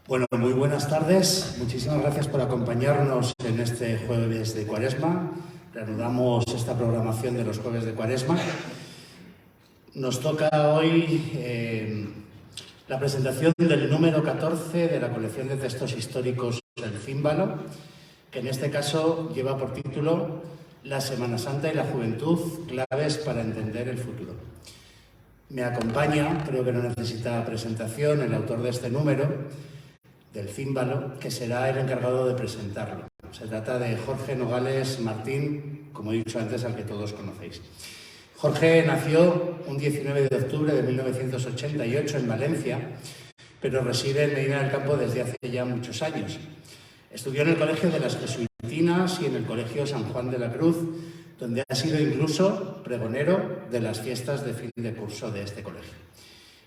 Bueno, muy buenas tardes. Muchísimas gracias por acompañarnos en este jueves de Cuaresma. Reanudamos esta programación de los jueves de Cuaresma. Nos toca hoy la presentación del número 14 de la colección de textos históricos El Címbalo, que en este caso lleva por título La Semana Santa y la Juventud, claves para entender el futuro. Me acompaña, creo que no necesita presentación, el autor de este número, del Címbalo, que será el encargado de presentarlo. Se trata de Jorge Nogales Martín, como he dicho antes, al que todos conocéis. Jorge nació un 19 de octubre de 1988 en Valencia, pero reside en Medina del Campo desde hace ya muchos años. Estudió en el Colegio de las Jesuitinas y en el Colegio San Juan de la Cruz, donde ha sido incluso pregonero de las fiestas de fin de curso de este colegio.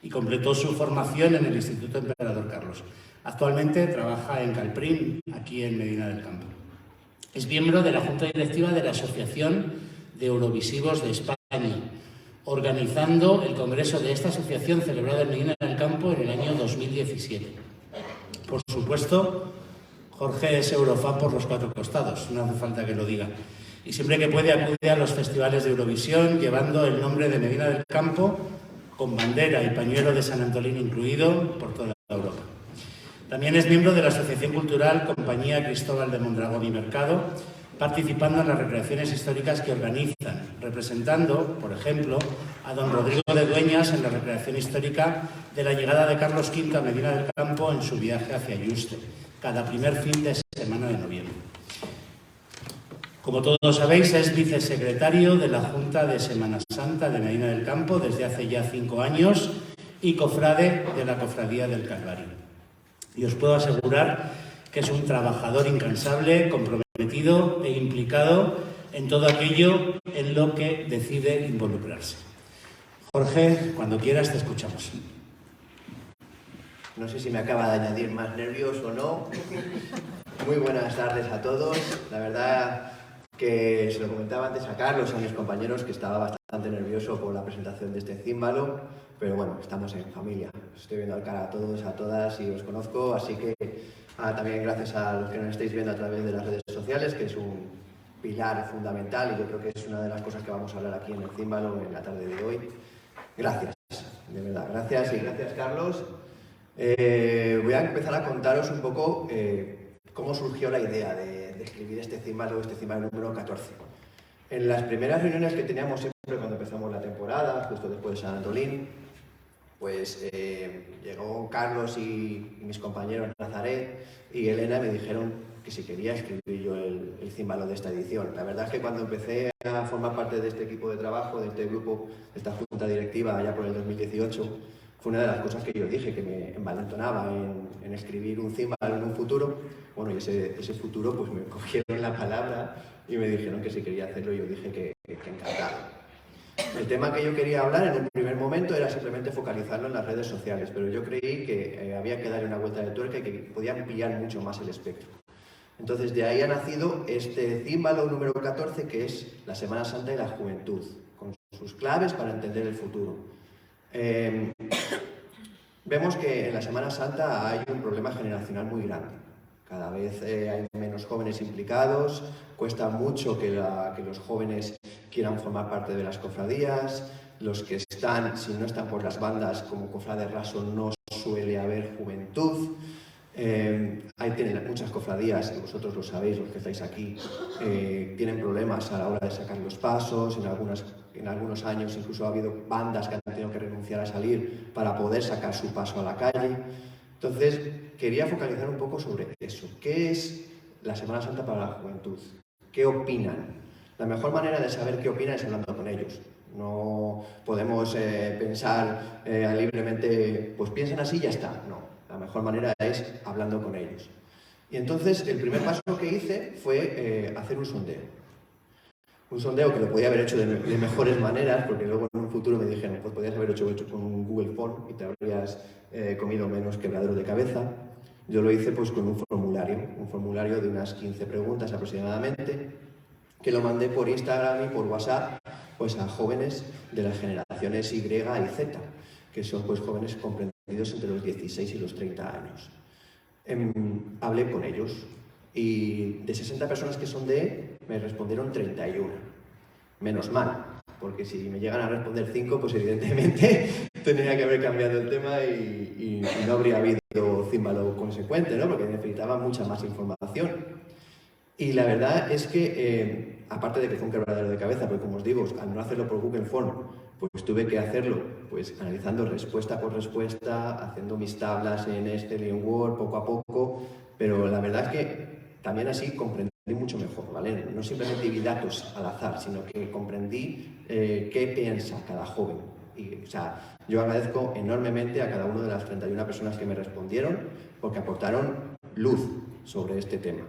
Y completó su formación en el Instituto Emperador Carlos. Actualmente trabaja en Calprín, aquí en Medina del Campo. Es miembro de la Junta Directiva de la Asociación de Eurovisivos de España, organizando el congreso de esta asociación celebrado en Medina del Campo en el año 2017. Por supuesto, Jorge es eurofan por los cuatro costados, no hace falta que lo diga. Y siempre que puede acude a los festivales de Eurovisión llevando el nombre de Medina del Campo, con bandera y pañuelo de San Antolín incluido, por toda Europa. También es miembro de la Asociación Cultural Compañía Cristóbal de Mondragón y Mercado, participando en las recreaciones históricas que organizan, representando, por ejemplo, a don Rodrigo de Dueñas en la recreación histórica de la llegada de Carlos V a Medina del Campo en su viaje hacia Yuste, cada primer fin de semana de noviembre. Como todos sabéis, es vicesecretario de la Junta de Semana Santa de Medina del Campo desde hace ya 5 años y cofrade de la Cofradía del Calvario. Y os puedo asegurar que es un trabajador incansable, comprometido e implicado en todo aquello en lo que decide involucrarse. Jorge, cuando quieras te escuchamos. No sé si me acaba de añadir más nervios o no. Muy buenas tardes a todos. La verdad que se lo comentaba antes a Carlos, a mis compañeros, que estaba bastante nervioso por la presentación de este címbalo, pero bueno, estamos en familia. Os estoy viendo al cara a todos, a todas y os conozco, así que también gracias a los que nos estáis viendo a través de las redes sociales, que es un pilar fundamental y yo creo que es una de las cosas que vamos a hablar aquí en el címbalo en la tarde de hoy. Gracias, de verdad, gracias y gracias Carlos. Voy a empezar a contaros un poco cómo surgió la idea de escribir este címbalo número 14. En las primeras reuniones que teníamos siempre cuando empezamos la temporada, justo después de San Antolín, pues llegó Carlos y mis compañeros Nazaret y Elena y me dijeron que si quería escribir yo el címbalo de esta edición. La verdad es que cuando empecé a formar parte de este equipo de trabajo, de este grupo, de esta junta directiva allá por el 2018, fue una de las cosas que yo dije, que me envalentonaba en escribir un címbalo en un futuro. Bueno, y ese futuro pues me cogieron la palabra y me dijeron que si quería hacerlo, y yo dije que encantado. El tema que yo quería hablar en un primer momento era simplemente focalizarlo en las redes sociales, pero yo creí que había que darle una vuelta de tuerca y que podía ampliar mucho más el espectro. Entonces de ahí ha nacido este címbalo número 14, que es la Semana Santa y la Juventud, con sus claves para entender el futuro. Vemos que en la Semana Santa hay un problema generacional muy grande. Cada vez hay menos jóvenes implicados, cuesta mucho que los jóvenes quieran formar parte de las cofradías, los que están, si no están por las bandas como cofrade raso, no suele haber juventud. Hay muchas cofradías, y vosotros lo sabéis, los que estáis aquí, tienen problemas a la hora de sacar los pasos. En algunos años incluso ha habido bandas que han tenido que renunciar a salir para poder sacar su paso a la calle. Entonces, quería focalizar un poco sobre eso. ¿Qué es la Semana Santa para la juventud? ¿Qué opinan? La mejor manera de saber qué opinan es hablando con ellos. No podemos pensar libremente, pues piensan así y ya está. No, la mejor manera es hablando con ellos. Y entonces, el primer paso que hice fue hacer un sondeo. Un sondeo que lo podía haber hecho de mejores maneras, porque luego en un futuro me dijeron, pues podías haber hecho con un Google Form y te habrías comido menos quebraderos de cabeza. Yo lo hice pues con un formulario de unas 15 preguntas aproximadamente, que lo mandé por Instagram y por WhatsApp pues a jóvenes de las generaciones Y y Z, que son pues jóvenes comprendidos entre los 16 y los 30 años. Hablé con ellos y de 60 personas que son de me respondieron 31. Menos mal, porque si me llegan a responder 5, pues evidentemente tendría que haber cambiado el tema y no habría habido címbalo consecuente, ¿no? Porque necesitaba mucha más información. Y la verdad es que, aparte de que fue un quebradero de cabeza, porque como os digo, al no hacerlo por Google Form, pues tuve que hacerlo pues analizando respuesta por respuesta, haciendo mis tablas en Excel y en Word poco a poco, pero la verdad es que también así comprendí mucho mejor, ¿vale? No simplemente vi datos al azar, sino que comprendí qué piensa cada joven. Y, o sea, yo agradezco enormemente a cada una de las 31 personas que me respondieron porque aportaron luz sobre este tema.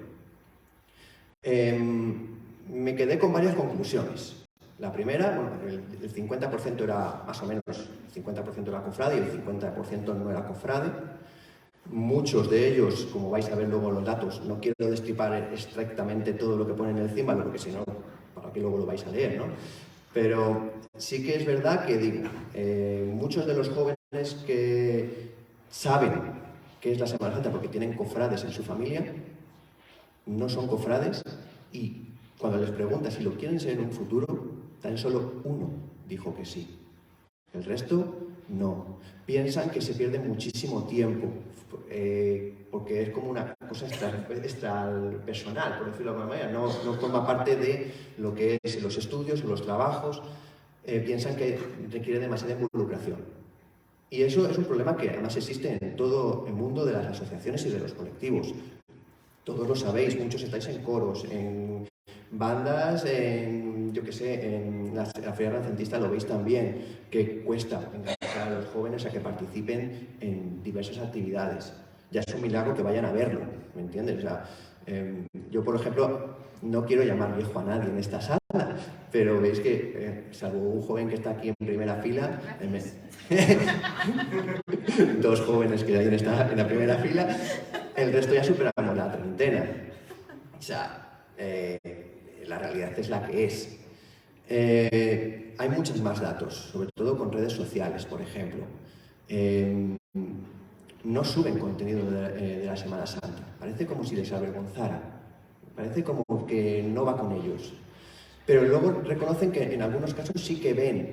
Me quedé con varias conclusiones. La primera, bueno, el 50% era más o menos, el 50% era cofrade y el 50% no era cofrade. Muchos de ellos, como vais a ver luego en los datos, no quiero destripar estrictamente todo lo que pone en el címbalo, porque si no, para que luego lo vais a leer, ¿no? Pero sí que es verdad que digo, muchos de los jóvenes que saben qué es la Semana Santa porque tienen cofrades en su familia, no son cofrades y cuando les preguntas si lo quieren ser en un futuro, tan solo uno dijo que sí. El resto, no. Piensan que se pierde muchísimo tiempo porque es como una cosa extra personal, por decirlo de alguna manera. No forma parte de lo que es los estudios o los trabajos. Piensan que requiere demasiada involucración. Y eso es un problema que además existe en todo el mundo de las asociaciones y de los colectivos. Todos lo sabéis, muchos estáis en coros, en bandas, yo qué sé, en la Feria Renacentista lo veis también, que cuesta enganchar a los jóvenes a que participen en diversas actividades. Ya es un milagro que vayan a verlo, ¿me entiendes? O sea, yo, por ejemplo, no quiero llamar viejo a nadie en esta sala, pero veis que, salvo un joven que está aquí en primera fila, dos jóvenes que hay en la primera fila, el resto ya superamos la treintena. O sea, la realidad es la que es. Hay muchos más datos, sobre todo con redes sociales, por ejemplo. No suben contenido de la Semana Santa. Parece como si les avergonzara. Parece como que no va con ellos. Pero luego reconocen que en algunos casos sí que ven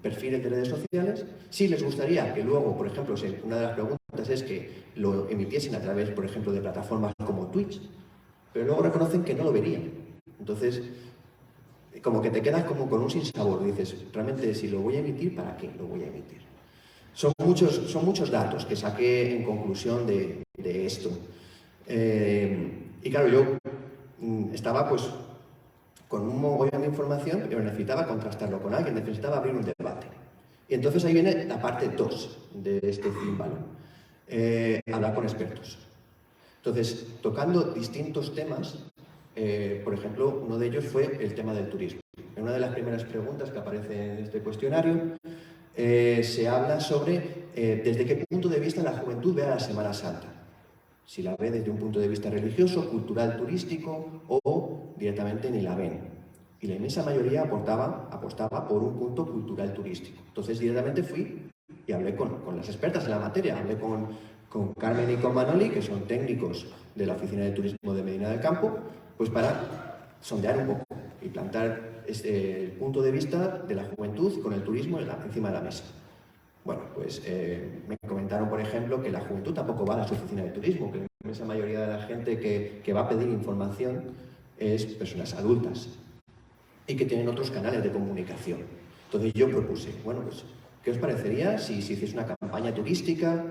perfiles de redes sociales. Sí les gustaría que luego, por ejemplo, una de las preguntas es que lo emitiesen a través, por ejemplo, de plataformas como Twitch, pero luego reconocen que no lo verían. Entonces, como que te quedas como con un sinsabor. Dices, realmente, si lo voy a emitir, ¿para qué lo voy a emitir? Son muchos datos que saqué en conclusión de esto. Y claro, yo estaba pues con un mogollón de información, pero necesitaba contrastarlo con alguien, necesitaba abrir un debate. Y entonces ahí viene la parte 2 de este címbalo, hablar con expertos. Entonces, tocando distintos temas, por ejemplo, uno de ellos fue el tema del turismo. En una de las primeras preguntas que aparece en este cuestionario, se habla sobre desde qué punto de vista la juventud ve a la Semana Santa. Si la ve desde un punto de vista religioso, cultural, turístico o directamente ni la ven. Y la inmensa mayoría apostaba por un punto cultural turístico. Entonces directamente fui y hablé con las expertas en la materia. Hablé con Carmen y con Manoli, que son técnicos de la Oficina de Turismo de Medina del Campo, pues para sondear un poco y plantar el punto de vista de la juventud con el turismo encima de la mesa. Bueno, pues me comentaron, por ejemplo, que la juventud tampoco va a las oficinas de turismo, que la inmensa mayoría de la gente que va a pedir información es personas adultas y que tienen otros canales de comunicación. Entonces yo propuse, bueno, pues, ¿qué os parecería si se hiciese una campaña turística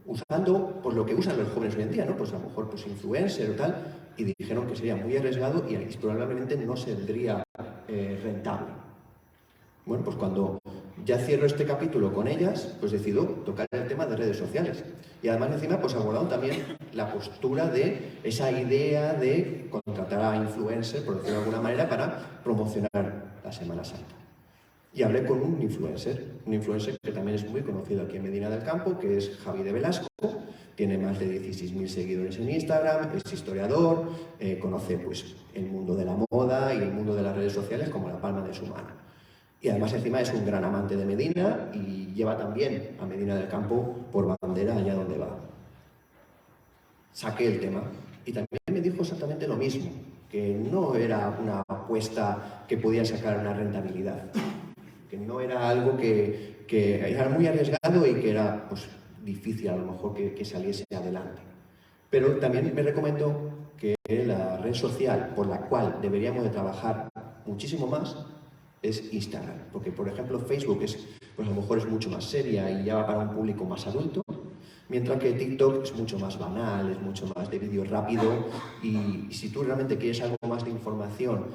usando pues, lo que usan los jóvenes hoy en día, ¿no? Pues a lo mejor pues, influencer o tal, y dijeron que sería muy arriesgado y probablemente no saldría rentable. Bueno, pues cuando ya cierro este capítulo con ellas, pues decido tocar el tema de redes sociales. Y además encima pues abordaron también la postura de esa idea de contratar a influencers, por decirlo de alguna manera, para promocionar la Semana Santa. Y hablé con un influencer que también es muy conocido aquí en Medina del Campo, que es Javi de Velasco, tiene más de 16.000 seguidores en Instagram, es historiador, conoce pues, el mundo de la moda y el mundo de las redes sociales como la palma de su mano. Y además encima es un gran amante de Medina y lleva también a Medina del Campo por bandera allá donde va. Saqué el tema y también me dijo exactamente lo mismo, que no era una apuesta que podía sacar una rentabilidad, que no era algo que era muy arriesgado y que era pues, difícil a lo mejor que saliese adelante. Pero también me recomendó que la red social por la cual deberíamos de trabajar muchísimo más es Instagram, porque por ejemplo Facebook pues a lo mejor es mucho más seria y ya va para un público más adulto, mientras que TikTok es mucho más banal, es mucho más de vídeo rápido y si tú realmente quieres algo más de información,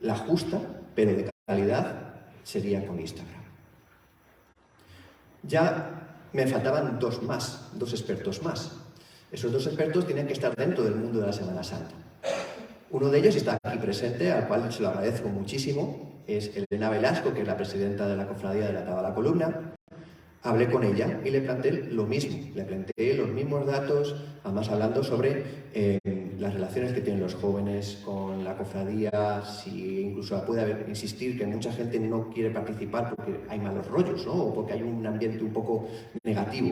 la justa, pero de calidad, sería con Instagram. Ya me faltaban dos expertos más. Esos dos expertos tienen que estar dentro del mundo de la Semana Santa. Uno de ellos está aquí presente, al cual se lo agradezco muchísimo, es Elena Velasco, que es la presidenta de la Cofradía de la Tabla Columna. Hablé con ella y le planteé lo mismo, le planteé los mismos datos, además hablando sobre las relaciones que tienen los jóvenes con la cofradía, si incluso puede insistir que mucha gente no quiere participar porque hay malos rollos, ¿no? O porque hay un ambiente un poco negativo.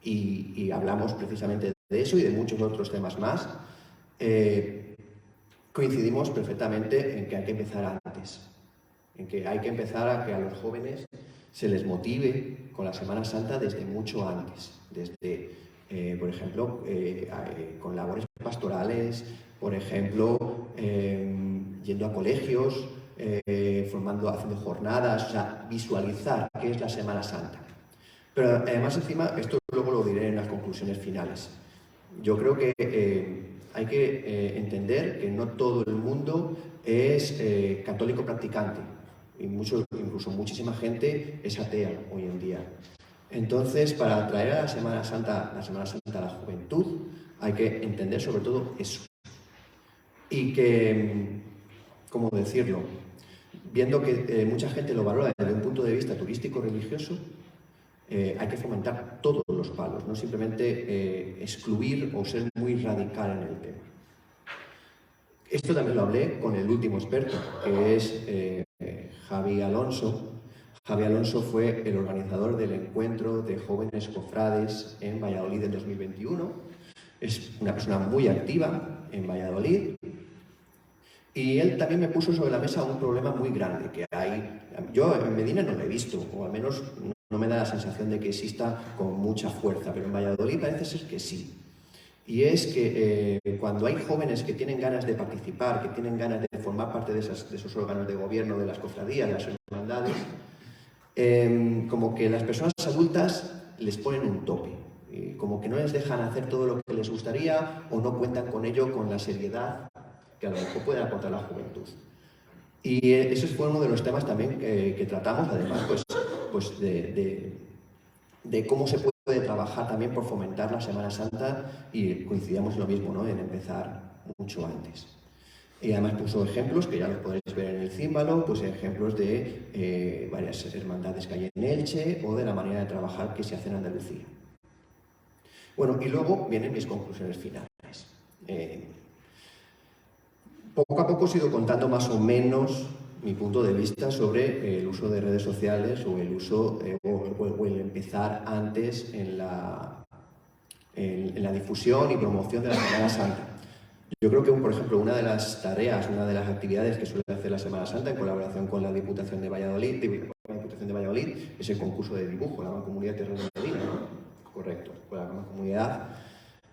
Y hablamos precisamente de eso y de muchos otros temas más. Coincidimos perfectamente en que hay que empezar antes, en que hay que empezar a que a los jóvenes se les motive con la Semana Santa desde mucho antes, desde, por ejemplo, con labores pastorales, por ejemplo, yendo a colegios, haciendo jornadas, o sea, visualizar qué es la Semana Santa. Pero además encima, esto luego lo diré en las conclusiones finales. Yo creo que hay que entender que no todo el mundo es católico practicante. Y incluso muchísima gente es atea hoy en día. Entonces, para atraer a la Semana Santa a la juventud, hay que entender sobre todo eso. Y que, ¿cómo decirlo? Viendo que mucha gente lo valora desde un punto de vista turístico-religioso, hay que fomentar todos los palos, no simplemente excluir o ser muy radical en el tema. Esto también lo hablé con el último experto, que es Javi Alonso. Javi Alonso fue el organizador del encuentro de jóvenes cofrades en Valladolid en 2021. Es una persona muy activa en Valladolid. Y él también me puso sobre la mesa un problema muy grande que hay. Yo en Medina no lo he visto, o al menos no me da la sensación de que exista con mucha fuerza, pero en Valladolid parece ser que sí. Y es que cuando hay jóvenes que tienen ganas de participar, que tienen ganas de formar parte de esos órganos de gobierno, de las cofradías, de las hermandades, como que las personas adultas les ponen un tope, como que no les dejan hacer todo lo que les gustaría o no cuentan con ello con la seriedad que a lo mejor puede aportar la juventud. Y ese fue uno de los temas también que tratamos, además, pues de cómo se puede trabajar también por fomentar la Semana Santa y coincidíamos en lo mismo, ¿no? En empezar mucho antes. Y además puso ejemplos, que ya los podréis ver en el címbalo, pues ejemplos de varias hermandades que hay en Elche o de la manera de trabajar que se hace en Andalucía. Bueno, y luego vienen mis conclusiones finales. Poco a poco os he ido contando más o menos mi punto de vista sobre el uso de redes sociales o el uso o el empezar antes en la difusión y promoción de la Semana Santa. Yo creo que, por ejemplo, una de las tareas, una de las actividades que suele hacer la Semana Santa en colaboración con la Diputación de Valladolid, es el concurso de dibujo, la Mancomunidad Terreno de Medina, ¿no? Correcto, con la Mancomunidad.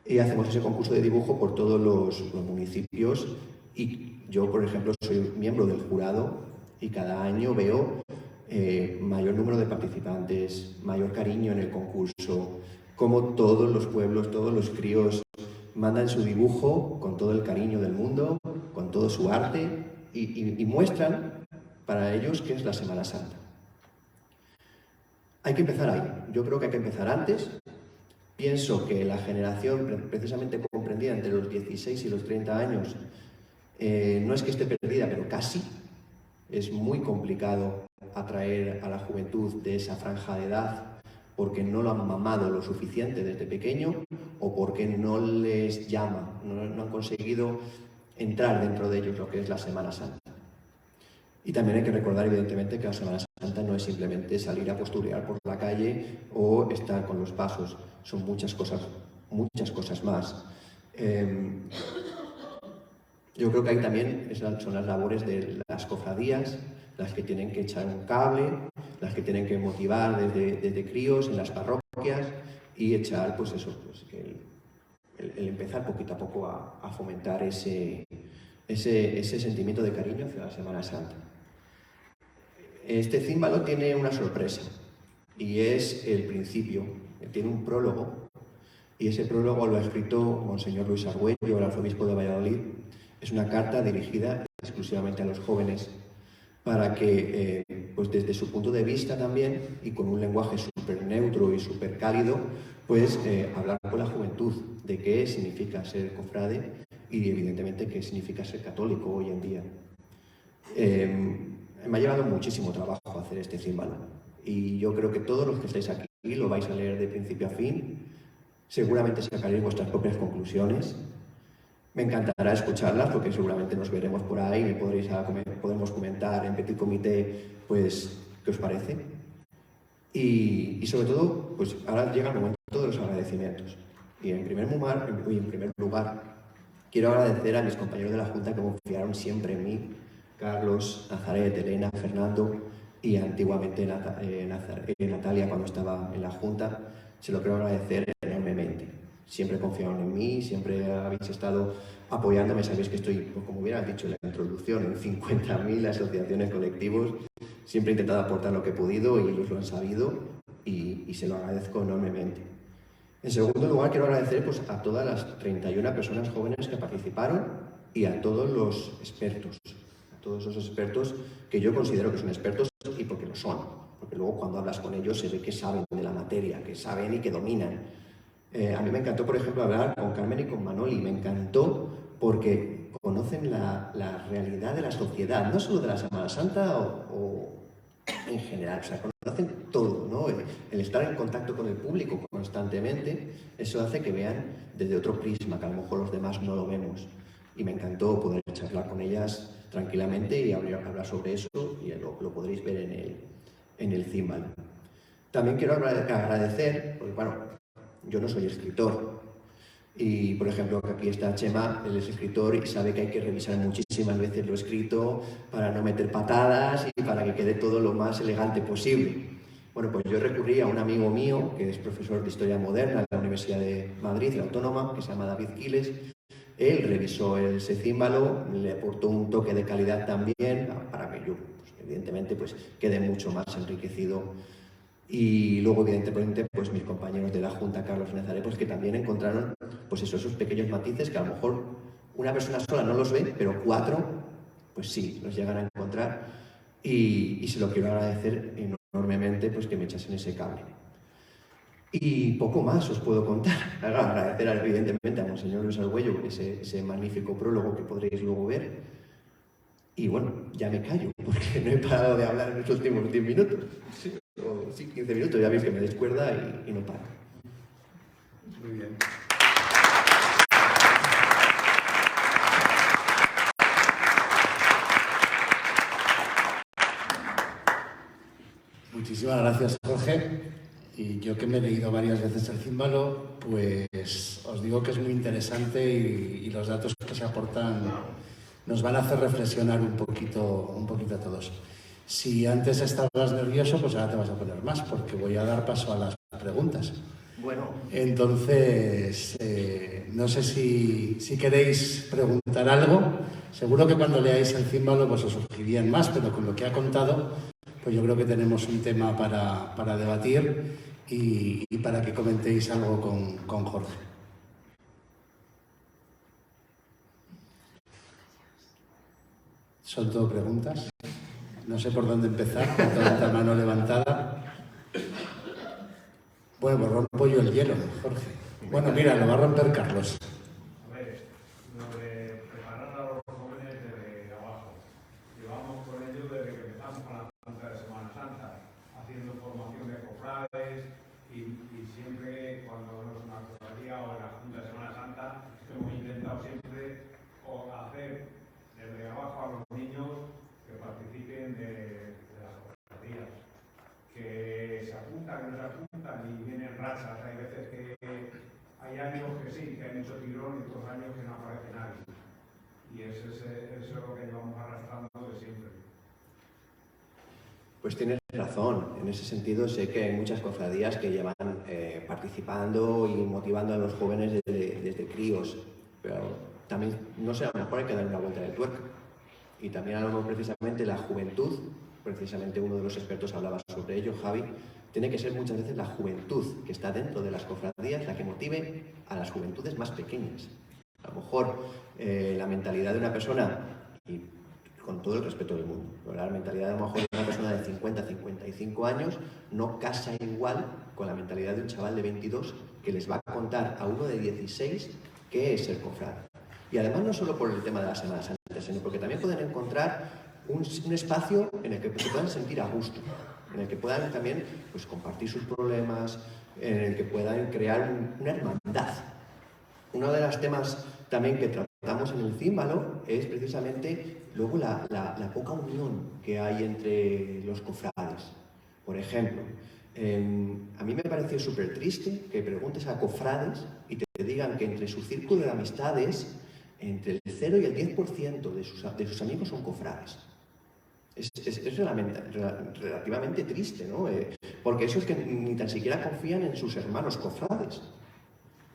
Y hacemos ese concurso de dibujo por todos los municipios y yo, por ejemplo, soy miembro del jurado y cada año veo mayor número de participantes, mayor cariño en el concurso, como todos los pueblos, todos los críos mandan su dibujo con todo el cariño del mundo, con todo su arte y muestran para ellos qué es la Semana Santa. Hay que empezar ahí. Yo creo que hay que empezar antes. Pienso que la generación precisamente comprendida entre los 16 y los 30 años no es que esté perdida, pero casi. Es muy complicado atraer a la juventud de esa franja de edad porque no lo han mamado lo suficiente desde pequeño o porque no les llama, no han conseguido entrar dentro de ellos lo que es la Semana Santa. Y también hay que recordar, evidentemente, que la Semana Santa no es simplemente salir a posturear por la calle o estar con los pasos. Son muchas cosas más. Yo creo que ahí también son las labores de las cofradías, las que tienen que echar un cable, las que tienen que motivar desde críos en las parroquias y echar, pues eso, pues el empezar poquito a poco a fomentar ese sentimiento de cariño hacia la Semana Santa. Este címbalo tiene una sorpresa y es el principio. Tiene un prólogo y ese prólogo lo ha escrito Monseñor Luis Argüello, el arzobispo de Valladolid. Es una carta dirigida exclusivamente a los jóvenes para que, pues desde su punto de vista también y con un lenguaje súper neutro y súper cálido, pues hablar con la juventud de qué significa ser cofrade y evidentemente qué significa ser católico hoy en día. Me ha llevado muchísimo trabajo hacer este címbalo y yo creo que todos los que estáis aquí lo vais a leer de principio a fin, seguramente sacaréis vuestras propias conclusiones. Me encantará escucharlas porque seguramente nos veremos por ahí y podremos comentar en petit comité pues qué os parece. Y sobre todo, pues ahora llega el momento de los agradecimientos. Y en primer lugar, quiero agradecer a mis compañeros de la Junta que confiaron siempre en mí, Carlos, Nazaret, Elena, Fernando y antiguamente Natalia cuando estaba en la Junta. Se lo quiero agradecer enormemente. Siempre confiaron en mí, siempre habéis estado apoyándome. Sabéis que estoy, pues, como hubiera dicho en la introducción, en 50.000 asociaciones, colectivos. Siempre he intentado aportar lo que he podido y ellos lo han sabido y se lo agradezco enormemente. En segundo lugar, quiero agradecer pues, a todas las 31 personas jóvenes que participaron y a todos los expertos, a todos esos expertos que yo considero que son expertos y porque lo son, porque luego cuando hablas con ellos se ve que saben de la materia, que saben y que dominan. A mí me encantó, por ejemplo, hablar con Carmen y con Manoli, me encantó porque conocen la realidad de la sociedad, no solo de la Semana Santa o en general, o sea, conocen todo, ¿no? El estar en contacto con el público constantemente, eso hace que vean desde otro prisma, que a lo mejor los demás no lo vemos. Y me encantó poder charlar con ellas tranquilamente y hablar sobre eso, y lo podréis ver en el címbalo. También quiero agradecer, porque bueno, yo no soy escritor, y por ejemplo aquí está Chema, él es escritor y sabe que hay que revisar muchísimas veces lo escrito para no meter patadas y para que quede todo lo más elegante posible. Bueno, pues yo recurrí a un amigo mío que es profesor de Historia Moderna en la Universidad de Madrid, la Autónoma, que se llama David Quiles. Él revisó ese címbalo, le aportó un toque de calidad también para que yo, pues, evidentemente, pues, quede mucho más enriquecido. Y luego, evidentemente, pues mis compañeros de la Junta, Carlos y Nazaret, pues que también encontraron pues esos pequeños matices que a lo mejor una persona sola no los ve, pero 4, pues sí, los llegan a encontrar. Y se lo quiero agradecer enormemente, pues que me echasen ese cable. Y poco más os puedo contar. Agradecer evidentemente a Monseñor Luis Argüello ese magnífico prólogo que podréis luego ver. Y bueno, ya me callo, porque no he parado de hablar en los últimos 10 minutos. Sí, 15 minutos, ya veis que me descuerda y no paro. Muy bien. Muchísimas gracias, Jorge. Y yo que me he leído varias veces el címbalo, pues os digo que es muy interesante y los datos que se aportan nos van a hacer reflexionar un poquito a todos. Si antes estabas nervioso, pues ahora te vas a poner más, porque voy a dar paso a las preguntas. Bueno. Entonces, no sé si queréis preguntar algo. Seguro que cuando leáis el címbalo pues os surgirían más, pero con lo que ha contado, pues yo creo que tenemos un tema para debatir y para que comentéis algo con Jorge. Son todo preguntas. No sé por dónde empezar, con tanta mano levantada. Bueno, pues rompo yo el hielo, Jorge. Bueno, mira, lo va a romper Carlos. A ver, lo de preparar a los jóvenes desde abajo. Llevamos con ellos desde que empezamos con la Junta de Semana Santa, haciendo formación de cofrades y siempre cuando no es una cofradía o en la Junta de Semana Santa, hemos intentado siempre hacer desde abajo a los niños que participen participen de las cofradías, que se apuntan, que no se apuntan y vienen rachas. Hay veces que hay años que sí, que hay mucho tirón y otros años que no aparece nadie. Y eso es lo que llevamos arrastrando de siempre. Pues tienes razón, en ese sentido sé que hay muchas cofradías que llevan participando y motivando a los jóvenes desde críos, pero también, no sé, a lo mejor hay que dar una vuelta de tuerca. Y también a lo mejor precisamente la juventud, precisamente uno de los expertos hablaba sobre ello, Javi, tiene que ser muchas veces la juventud que está dentro de las cofradías la que motive a las juventudes más pequeñas. A lo mejor la mentalidad de una persona, y con todo el respeto del mundo, pero la mentalidad a lo mejor de una persona de 50, 55 años no casa igual con la mentalidad de un chaval de 22 que les va a contar a uno de 16 qué es ser cofrade. Y además no solo por el tema de la Semana Santa, sino porque también pueden encontrar un espacio en el que se puedan sentir a gusto, en el que puedan también pues, compartir sus problemas, en el que puedan crear una hermandad. Uno de los temas también que tratamos en el címbalo es precisamente luego la poca unión que hay entre los cofrades. Por ejemplo, a mí me pareció súper triste que preguntes a cofrades y te digan que entre su círculo de amistades, entre el 0 y el 10% de sus amigos son cofrades. Es relativamente triste, ¿no? Porque eso es que ni tan siquiera confían en sus hermanos cofrades.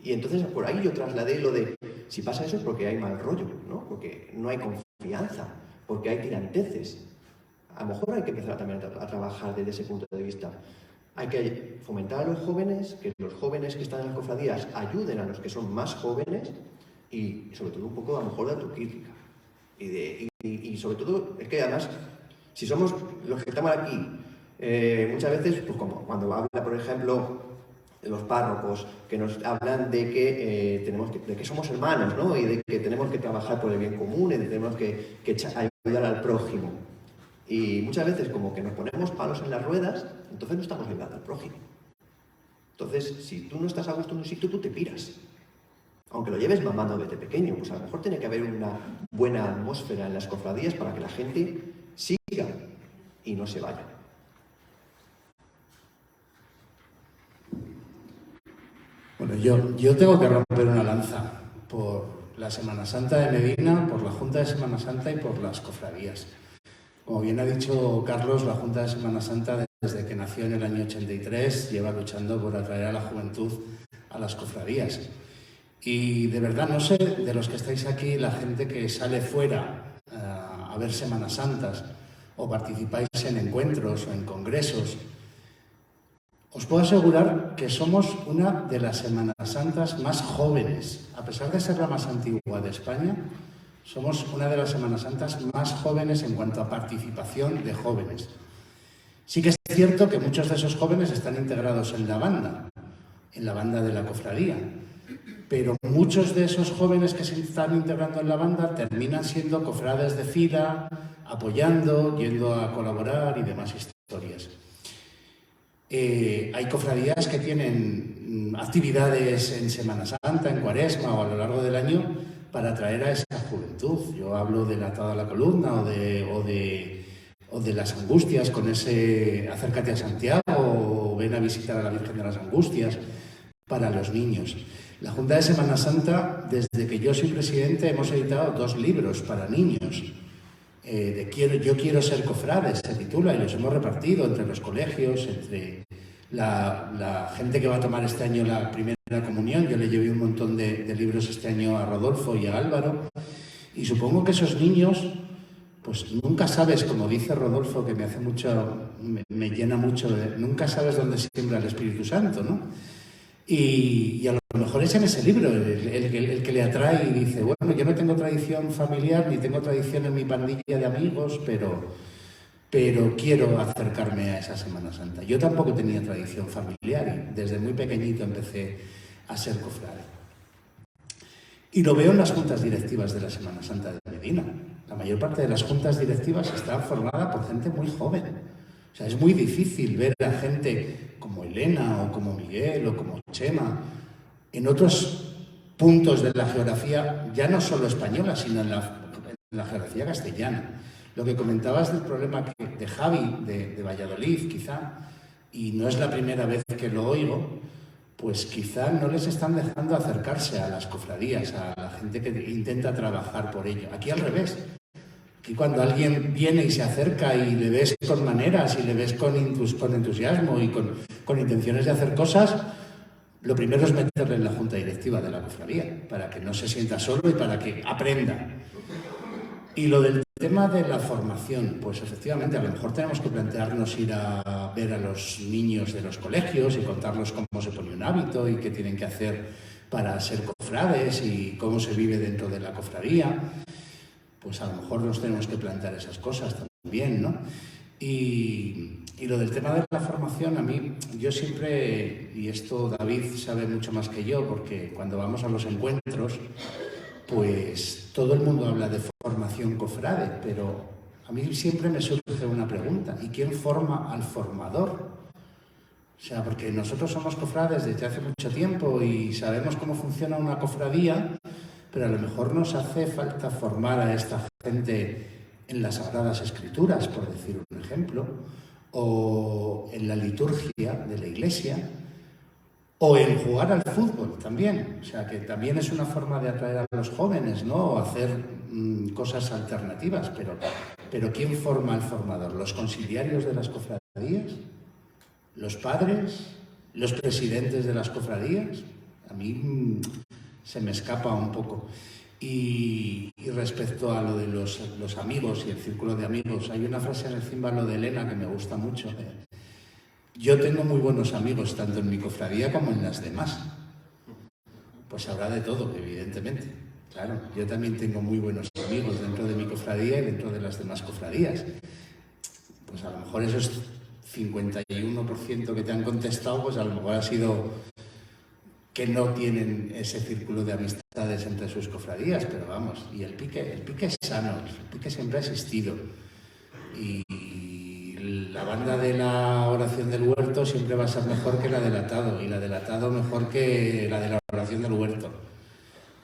Y entonces por ahí yo trasladé lo de, si pasa eso es porque hay mal rollo, ¿no? Porque no hay confianza, porque hay tiranteces. A lo mejor hay que empezar también a trabajar desde ese punto de vista. Hay que fomentar a los jóvenes, que los jóvenes que están en las cofradías ayuden a los que son más jóvenes y sobre todo un poco a lo mejor de autocrítica. Y sobre todo, es que además, si somos los que estamos aquí, muchas veces, pues como cuando habla, por ejemplo, los párrocos que nos hablan de que, de que somos hermanos, ¿no? Y de que tenemos que trabajar por el bien común y de que tenemos que ayudar al prójimo. Y muchas veces como que nos ponemos palos en las ruedas, entonces no estamos ayudando al prójimo. Entonces, si tú no estás a gusto en un sitio, tú te piras. Aunque lo lleves mamando desde pequeño, pues a lo mejor tiene que haber una buena atmósfera en las cofradías para que la gente siga y no se vaya. Bueno, yo tengo que romper una lanza por la Semana Santa de Medina, por la Junta de Semana Santa y por las cofradías. Como bien ha dicho Carlos, la Junta de Semana Santa, desde que nació en el año 83, lleva luchando por atraer a la juventud a las cofradías. Y de verdad, no sé, de los que estáis aquí, la gente que sale fuera a ver Semanas Santas o participáis en encuentros o en congresos, os puedo asegurar que somos una de las Semanas Santas más jóvenes. A pesar de ser la más antigua de España, somos una de las Semanas Santas más jóvenes en cuanto a participación de jóvenes. Sí que es cierto que muchos de esos jóvenes están integrados en la banda de la cofradía, pero muchos de esos jóvenes que se están integrando en la banda terminan siendo cofrades de fila, apoyando, yendo a colaborar y demás historias. Hay cofradías que tienen actividades en Semana Santa, en Cuaresma o a lo largo del año para atraer a esa juventud. Yo hablo de la Atada a la Columna o de las Angustias con ese Acércate a Santiago o Ven a visitar a la Virgen de las Angustias para los niños. La Junta de Semana Santa, desde que yo soy presidente, hemos editado 2 libros para niños. Yo quiero ser cofrade, se titula, y los hemos repartido entre los colegios, entre la gente que va a tomar este año la primera comunión. Yo le llevé un montón de libros este año a Rodolfo y a Álvaro, y supongo que esos niños, pues nunca sabes, como dice Rodolfo, que me llena mucho, nunca sabes dónde siembra el Espíritu Santo, ¿no? Y a lo mejor es en ese libro el que le atrae y dice, bueno, yo no tengo tradición familiar ni tengo tradición en mi pandilla de amigos, pero quiero acercarme a esa Semana Santa. Yo tampoco tenía tradición familiar y desde muy pequeñito empecé a ser cofrade. Y lo veo en las juntas directivas de la Semana Santa de Medina. La mayor parte de las juntas directivas están formadas por gente muy joven. O sea, es muy difícil ver a gente como Elena o como Miguel o como Chema en otros puntos de la geografía, ya no solo española, sino en la geografía castellana. Lo que comentabas del problema de Javi, de Valladolid, quizá, y no es la primera vez que lo oigo, pues quizá no les están dejando acercarse a las cofradías, a la gente que intenta trabajar por ello. Aquí al revés. Aquí cuando alguien viene y se acerca y le ves con maneras y le ves con entusiasmo y con intenciones de hacer cosas, lo primero es meterle en la junta directiva de la cofradía, para que no se sienta solo y para que aprenda. Y lo del tema de la formación, pues efectivamente a lo mejor tenemos que plantearnos ir a ver a los niños de los colegios y contarles cómo se pone un hábito y qué tienen que hacer para ser cofrades y cómo se vive dentro de la cofradía. Pues a lo mejor nos tenemos que plantear esas cosas también, ¿no? Y lo del tema de la formación, a mí, yo siempre, y esto David sabe mucho más que yo, porque cuando vamos a los encuentros, pues todo el mundo habla de formación cofrade, pero a mí siempre me surge una pregunta: ¿y quién forma al formador? O sea, porque nosotros somos cofrades desde hace mucho tiempo y sabemos cómo funciona una cofradía, pero a lo mejor nos hace falta formar a esta gente en las Sagradas Escrituras, por decir un ejemplo, o en la liturgia de la Iglesia, o en jugar al fútbol también. O sea, que también es una forma de atraer a los jóvenes, ¿no? O hacer cosas alternativas, pero ¿quién forma al formador? ¿Los conciliarios de las cofradías? ¿Los padres? ¿Los presidentes de las cofradías? A mí se me escapa un poco. Y respecto a lo de los amigos y el círculo de amigos, hay una frase en el címbalo de Elena que me gusta mucho. Yo tengo muy buenos amigos, tanto en mi cofradía como en las demás. Pues habrá de todo, evidentemente. Claro, yo también tengo muy buenos amigos dentro de mi cofradía y dentro de las demás cofradías. Pues a lo mejor esos 51% que te han contestado, pues a lo mejor ha sido que no tienen ese círculo de amistades entre sus cofradías, pero vamos, y el pique es sano, el pique siempre ha existido. Y la banda de la oración del huerto siempre va a ser mejor que la del atado, y la del atado mejor que la de la oración del huerto.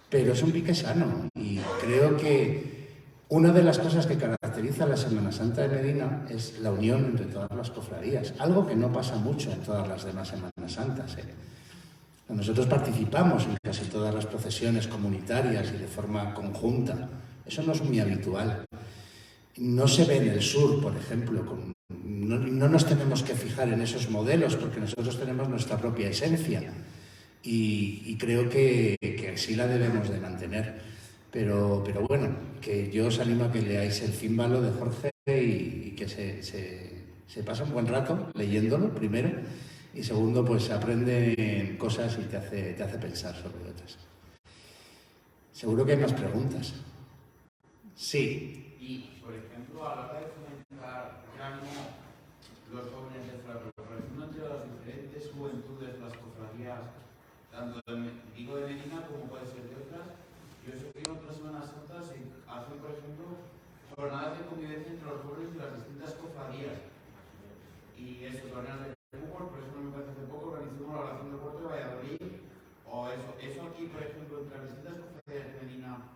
Pero es un pique sano, y creo que una de las cosas que caracteriza la Semana Santa de Medina es la unión entre todas las cofradías, algo que no pasa mucho en todas las demás Semanas Santas, Nosotros participamos en casi todas las procesiones comunitarias y de forma conjunta. Eso no es muy habitual. No se ve en el sur, por ejemplo. No nos tenemos que fijar en esos modelos porque nosotros tenemos nuestra propia esencia y creo que así la debemos de mantener. Pero bueno, que yo os animo a que leáis el címbalo de Jorge y que se pasa un buen rato leyéndolo, primero. Y segundo, pues aprende cosas y te hace pensar sobre otras. Seguro que hay más preguntas. Sí. Y, por ejemplo, a la hora de fomentar ya no los jóvenes de la colaboración entre las diferentes juventudes de las cofradías, tanto de Medina como puede ser de otras, yo sé que en otras Semanas Santas se hacen, por ejemplo, jornadas de convivencia entre los jóvenes de las distintas cofradías. Y eso, torneos de fútbol, por eso me parece hace poco organizamos la oración del puerto de Valladolid, o eso aquí, por ejemplo, entre las distintas cofradías de Medina,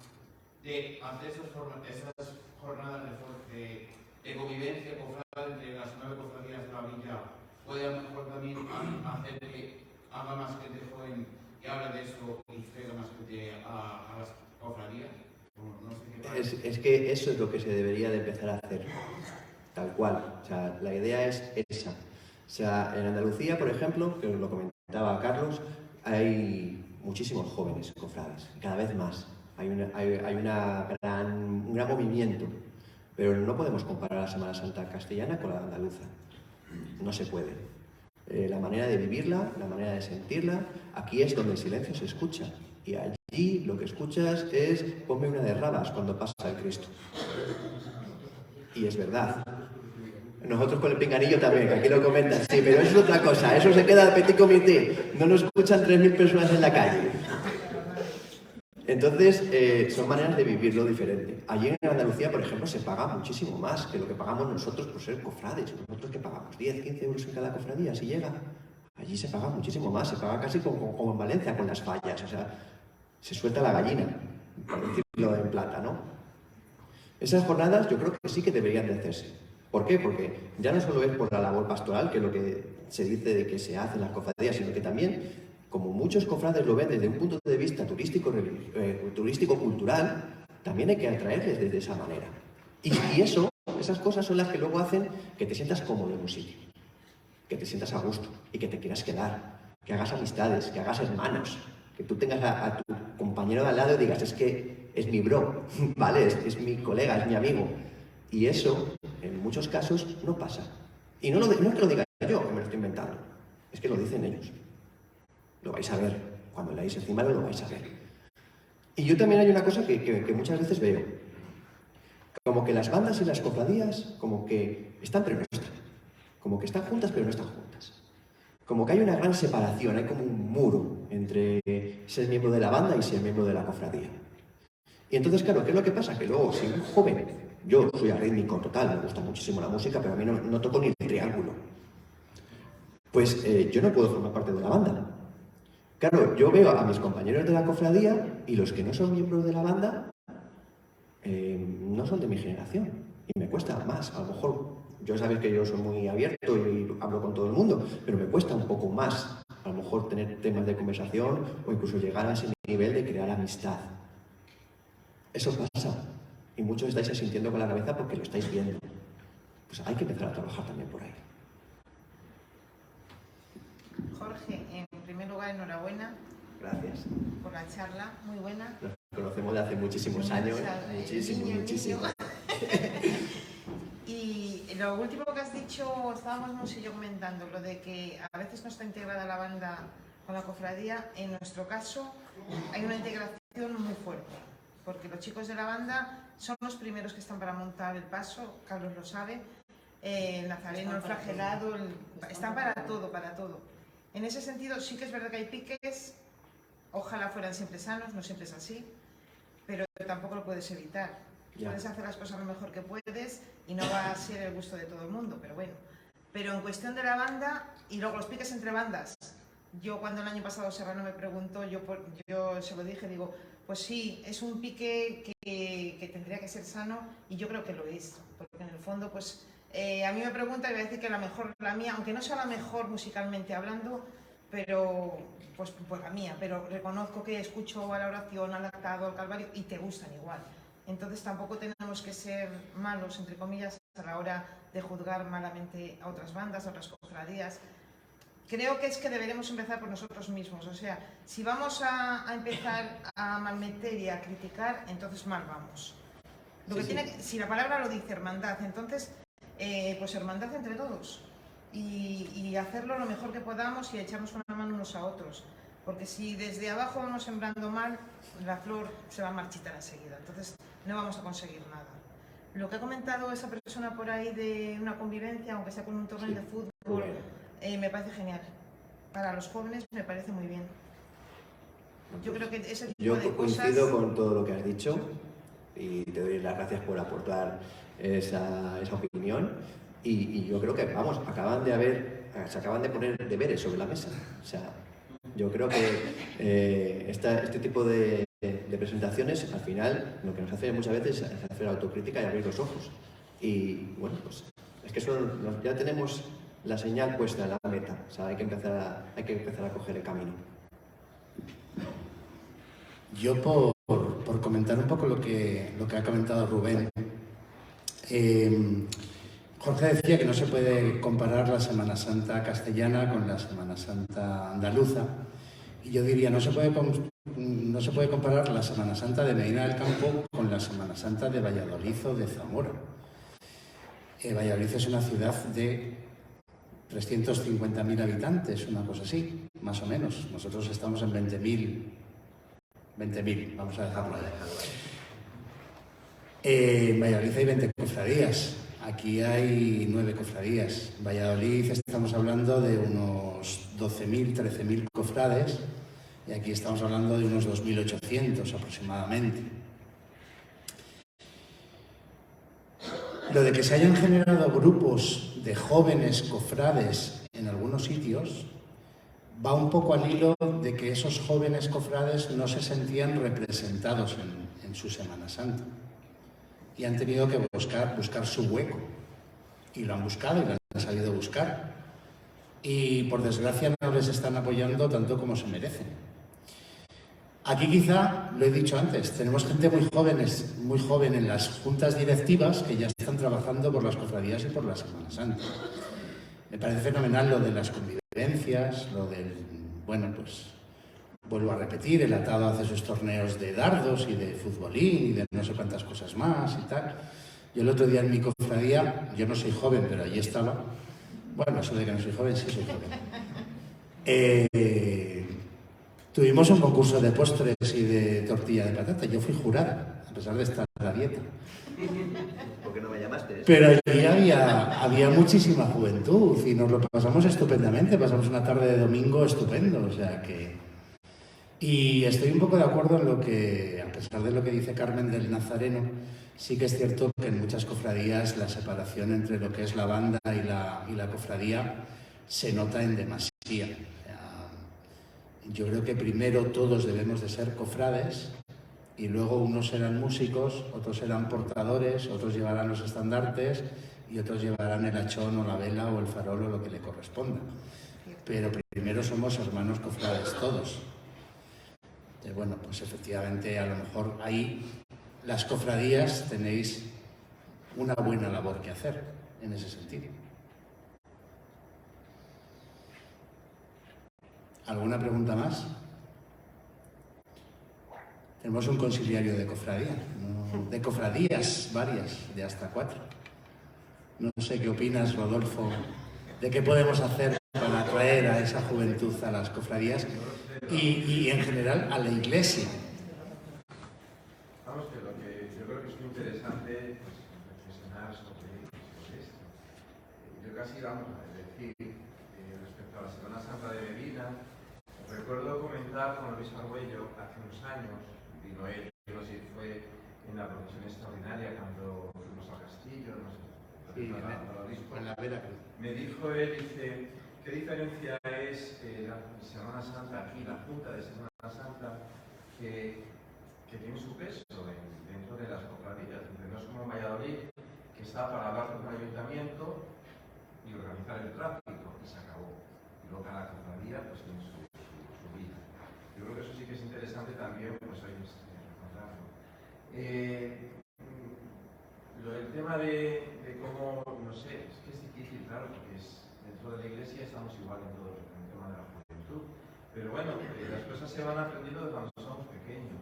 de hacer esas jornadas de convivencia cofrade entre las 9 cofradías de la villa, puede a lo mejor también hacer que haga más gente joven que habla de eso y traiga más gente a las cofradías. No sé qué es que eso es lo que se debería de empezar a hacer, tal cual. O sea, la idea es esa. O sea, en Andalucía, por ejemplo, que os lo comentaba Carlos, hay muchísimos jóvenes cofrades, cada vez más. Hay un gran movimiento, pero no podemos comparar la Semana Santa castellana con la andaluza. No se puede. La manera de vivirla, la manera de sentirla, aquí es donde el silencio se escucha. Y allí lo que escuchas es ponme una de rabas cuando pasa el Cristo. Y es verdad. Nosotros con el pinganillo también, que aquí lo comentan, sí, pero eso es otra cosa, eso se queda de petit comité, no nos escuchan 3.000 personas en la calle. Entonces, son maneras de vivirlo diferente. Allí en Andalucía, por ejemplo, se paga muchísimo más que lo que pagamos nosotros por ser cofrades. Nosotros que pagamos 10, 15 euros en cada cofradía, si llega. Allí se paga muchísimo más, se paga casi como en Valencia con las fallas, o sea, se suelta la gallina, por decirlo en plata, ¿no? Esas jornadas yo creo que sí que deberían de hacerse. ¿Por qué? Porque ya no solo es por la labor pastoral, que es lo que se dice de que se hace en las cofradías, sino que también, como muchos cofrades lo ven desde un punto de vista turístico-cultural, también hay que atraerles desde esa manera. Y esas cosas son las que luego hacen que te sientas cómodo en un sitio, que te sientas a gusto y que te quieras quedar, que hagas amistades, que hagas hermanos, que tú tengas a tu compañero de al lado y digas, es que es mi bro, ¿vale? Es mi colega, es mi amigo. Y eso, en muchos casos, no pasa. Y no es que lo diga yo, que me lo estoy inventando, es que lo dicen ellos. Lo vais a ver, cuando leáis el cimario lo vais a ver. Y yo también hay una cosa que muchas veces veo, como que las bandas y las cofradías, como que están pero no están. Como que están juntas pero no están juntas. Como que hay una gran separación, hay como un muro entre ser miembro de la banda y ser miembro de la cofradía. Y entonces, claro, ¿qué es lo que pasa? Que luego, si un joven, yo soy arrítmico total, me gusta muchísimo la música, pero a mí no toco ni el triángulo. Pues yo no puedo formar parte de la banda. Claro, yo veo a mis compañeros de la cofradía y los que no son miembros de la banda no son de mi generación y me cuesta más. A lo mejor, yo sabéis que yo soy muy abierto y hablo con todo el mundo, pero me cuesta un poco más a lo mejor tener temas de conversación o incluso llegar a ese nivel de crear amistad. Eso pasa y muchos estáis asintiendo con la cabeza porque lo estáis viendo. Pues hay que empezar a trabajar también por ahí. Jorge, en primer lugar, enhorabuena. Gracias. Por la charla, muy buena. Nos conocemos de hace muchísimos años, muchísimo. Y lo último que has dicho, estábamos Monse y yo comentando, lo de que a veces no está integrada la banda con la cofradía. En nuestro caso hay una integración muy fuerte, porque los chicos de la banda son los primeros que están para montar el paso, Carlos lo sabe, el nazareno, el flagelado, están para todo, para todo. En ese sentido sí que es verdad que hay piques, ojalá fueran siempre sanos, no siempre es así, pero tampoco lo puedes evitar. Puedes hacer las cosas lo mejor que puedes y no va a ser el gusto de todo el mundo, pero bueno. Pero en cuestión de la banda, y luego los piques entre bandas, yo cuando el año pasado Serrano me preguntó, yo se lo dije, digo, pues sí, es un pique que tendría que ser sano y yo creo que lo es, porque en el fondo, pues a mí me pregunta y voy a decir que la mía, aunque no sea la mejor musicalmente hablando, pero pues la mía, pero reconozco que escucho a la oración, al actado, al calvario y te gustan igual. Entonces tampoco tenemos que ser malos, entre comillas, a la hora de juzgar malamente a otras bandas, a otras cofradías. Creo que es que deberemos empezar por nosotros mismos. O sea, si vamos a empezar a malmeter y a criticar, entonces mal vamos. Si la palabra lo dice, hermandad, entonces pues hermandad entre todos. Y hacerlo lo mejor que podamos y echarnos con la mano unos a otros. Porque si desde abajo vamos sembrando mal, la flor se va a marchitar enseguida. Entonces no vamos a conseguir nada. Lo que ha comentado esa persona por ahí de una convivencia, aunque sea con un torneo de fútbol, me parece genial. Para los jóvenes me parece muy bien. Yo creo que ese tipo de cosas... Yo coincido con todo lo que has dicho y te doy las gracias por aportar esa opinión. Y yo creo que, vamos, se acaban de poner deberes sobre la mesa. O sea, yo creo que este tipo de presentaciones, al final, lo que nos hace muchas veces es hacer autocrítica y abrir los ojos. Y bueno, pues es que ya tenemos la señal puesta en la meta. O sea, hay que empezar a coger el camino. Yo por comentar un poco lo que ha comentado Rubén. Jorge decía que no se puede comparar la Semana Santa castellana con la Semana Santa andaluza. Y yo diría, no se puede comparar la Semana Santa de Medina del Campo con la Semana Santa de Valladolid o de Zamora. Valladolid es una ciudad de 350.000 habitantes, una cosa así, más o menos. Nosotros estamos en 20.000, vamos a dejarlo ahí. En Valladolid hay 20 cofradías. Aquí hay 9 cofradías. En Valladolid estamos hablando de unos 12.000, 13.000 cofrades y aquí estamos hablando de unos 2.800 aproximadamente. Lo de que se hayan generado grupos de jóvenes cofrades en algunos sitios va un poco al hilo de que esos jóvenes cofrades no se sentían representados en su Semana Santa. y han tenido que buscar su hueco. Y lo han buscado y lo han sabido buscar. Y por desgracia no les están apoyando tanto como se merecen. Aquí quizá, lo he dicho antes, tenemos gente muy joven en las juntas directivas que ya están trabajando por las cofradías y por la Semana Santa. Me parece fenomenal lo de las convivencias, lo del, bueno, pues vuelvo a repetir, el atado hace sus torneos de dardos y de futbolín y de no sé cuántas cosas más y tal. Yo el otro día en mi cofradía, yo no soy joven, pero allí estaba. Bueno, eso de que no soy joven, sí soy joven. Tuvimos un concurso de postres y de tortilla de patata. Yo fui jurada, a pesar de estar en la dieta. ¿Por qué no me llamaste? Pero allí había muchísima juventud y nos lo pasamos estupendamente. Pasamos una tarde de domingo estupendo, o sea que... Y estoy un poco de acuerdo en lo que, a pesar de lo que dice Carmen del Nazareno, sí que es cierto que en muchas cofradías la separación entre lo que es la banda y la cofradía se nota en demasía. Yo creo que primero todos debemos de ser cofrades y luego unos serán músicos, otros serán portadores, otros llevarán los estandartes y otros llevarán el hachón o la vela o el farol o lo que le corresponda. Pero primero somos hermanos cofrades todos. Bueno, pues efectivamente a lo mejor ahí las cofradías tenéis una buena labor que hacer en ese sentido. ¿Alguna pregunta más? Tenemos un conciliario de cofradía, ¿no? De cofradías varias, de hasta 4. No sé qué opinas, Rodolfo, de qué podemos hacer para atraer a esa juventud a las cofradías y en general a la Iglesia. Vamos, que lo que yo creo que es muy interesante pues, reflexionar sobre esto. Yo casi vamos a decir, respecto a la Semana Santa de Medina, recuerdo comentar con Luis Arguello hace unos años, vino él, no sé si fue en la procesión extraordinaria cuando fuimos al castillo, no sé. Sí, en la Vera Cruz. Me dijo él, dice, ¿qué diferencia es la Semana Santa aquí, la Junta de Semana Santa, que tiene su peso dentro de las cofradías? No es como en Valladolid, que está para hablar con un ayuntamiento y organizar el tráfico, y se acabó. Y luego cada cofradía pues, tiene su vida. Yo creo que eso sí que es interesante también, pues hoy recordarlo. El tema de cómo, no sé, es que es difícil, claro, porque dentro de la Iglesia estamos igual en todo el tema de la juventud. Pero bueno, las cosas se van aprendiendo de cuando somos pequeños.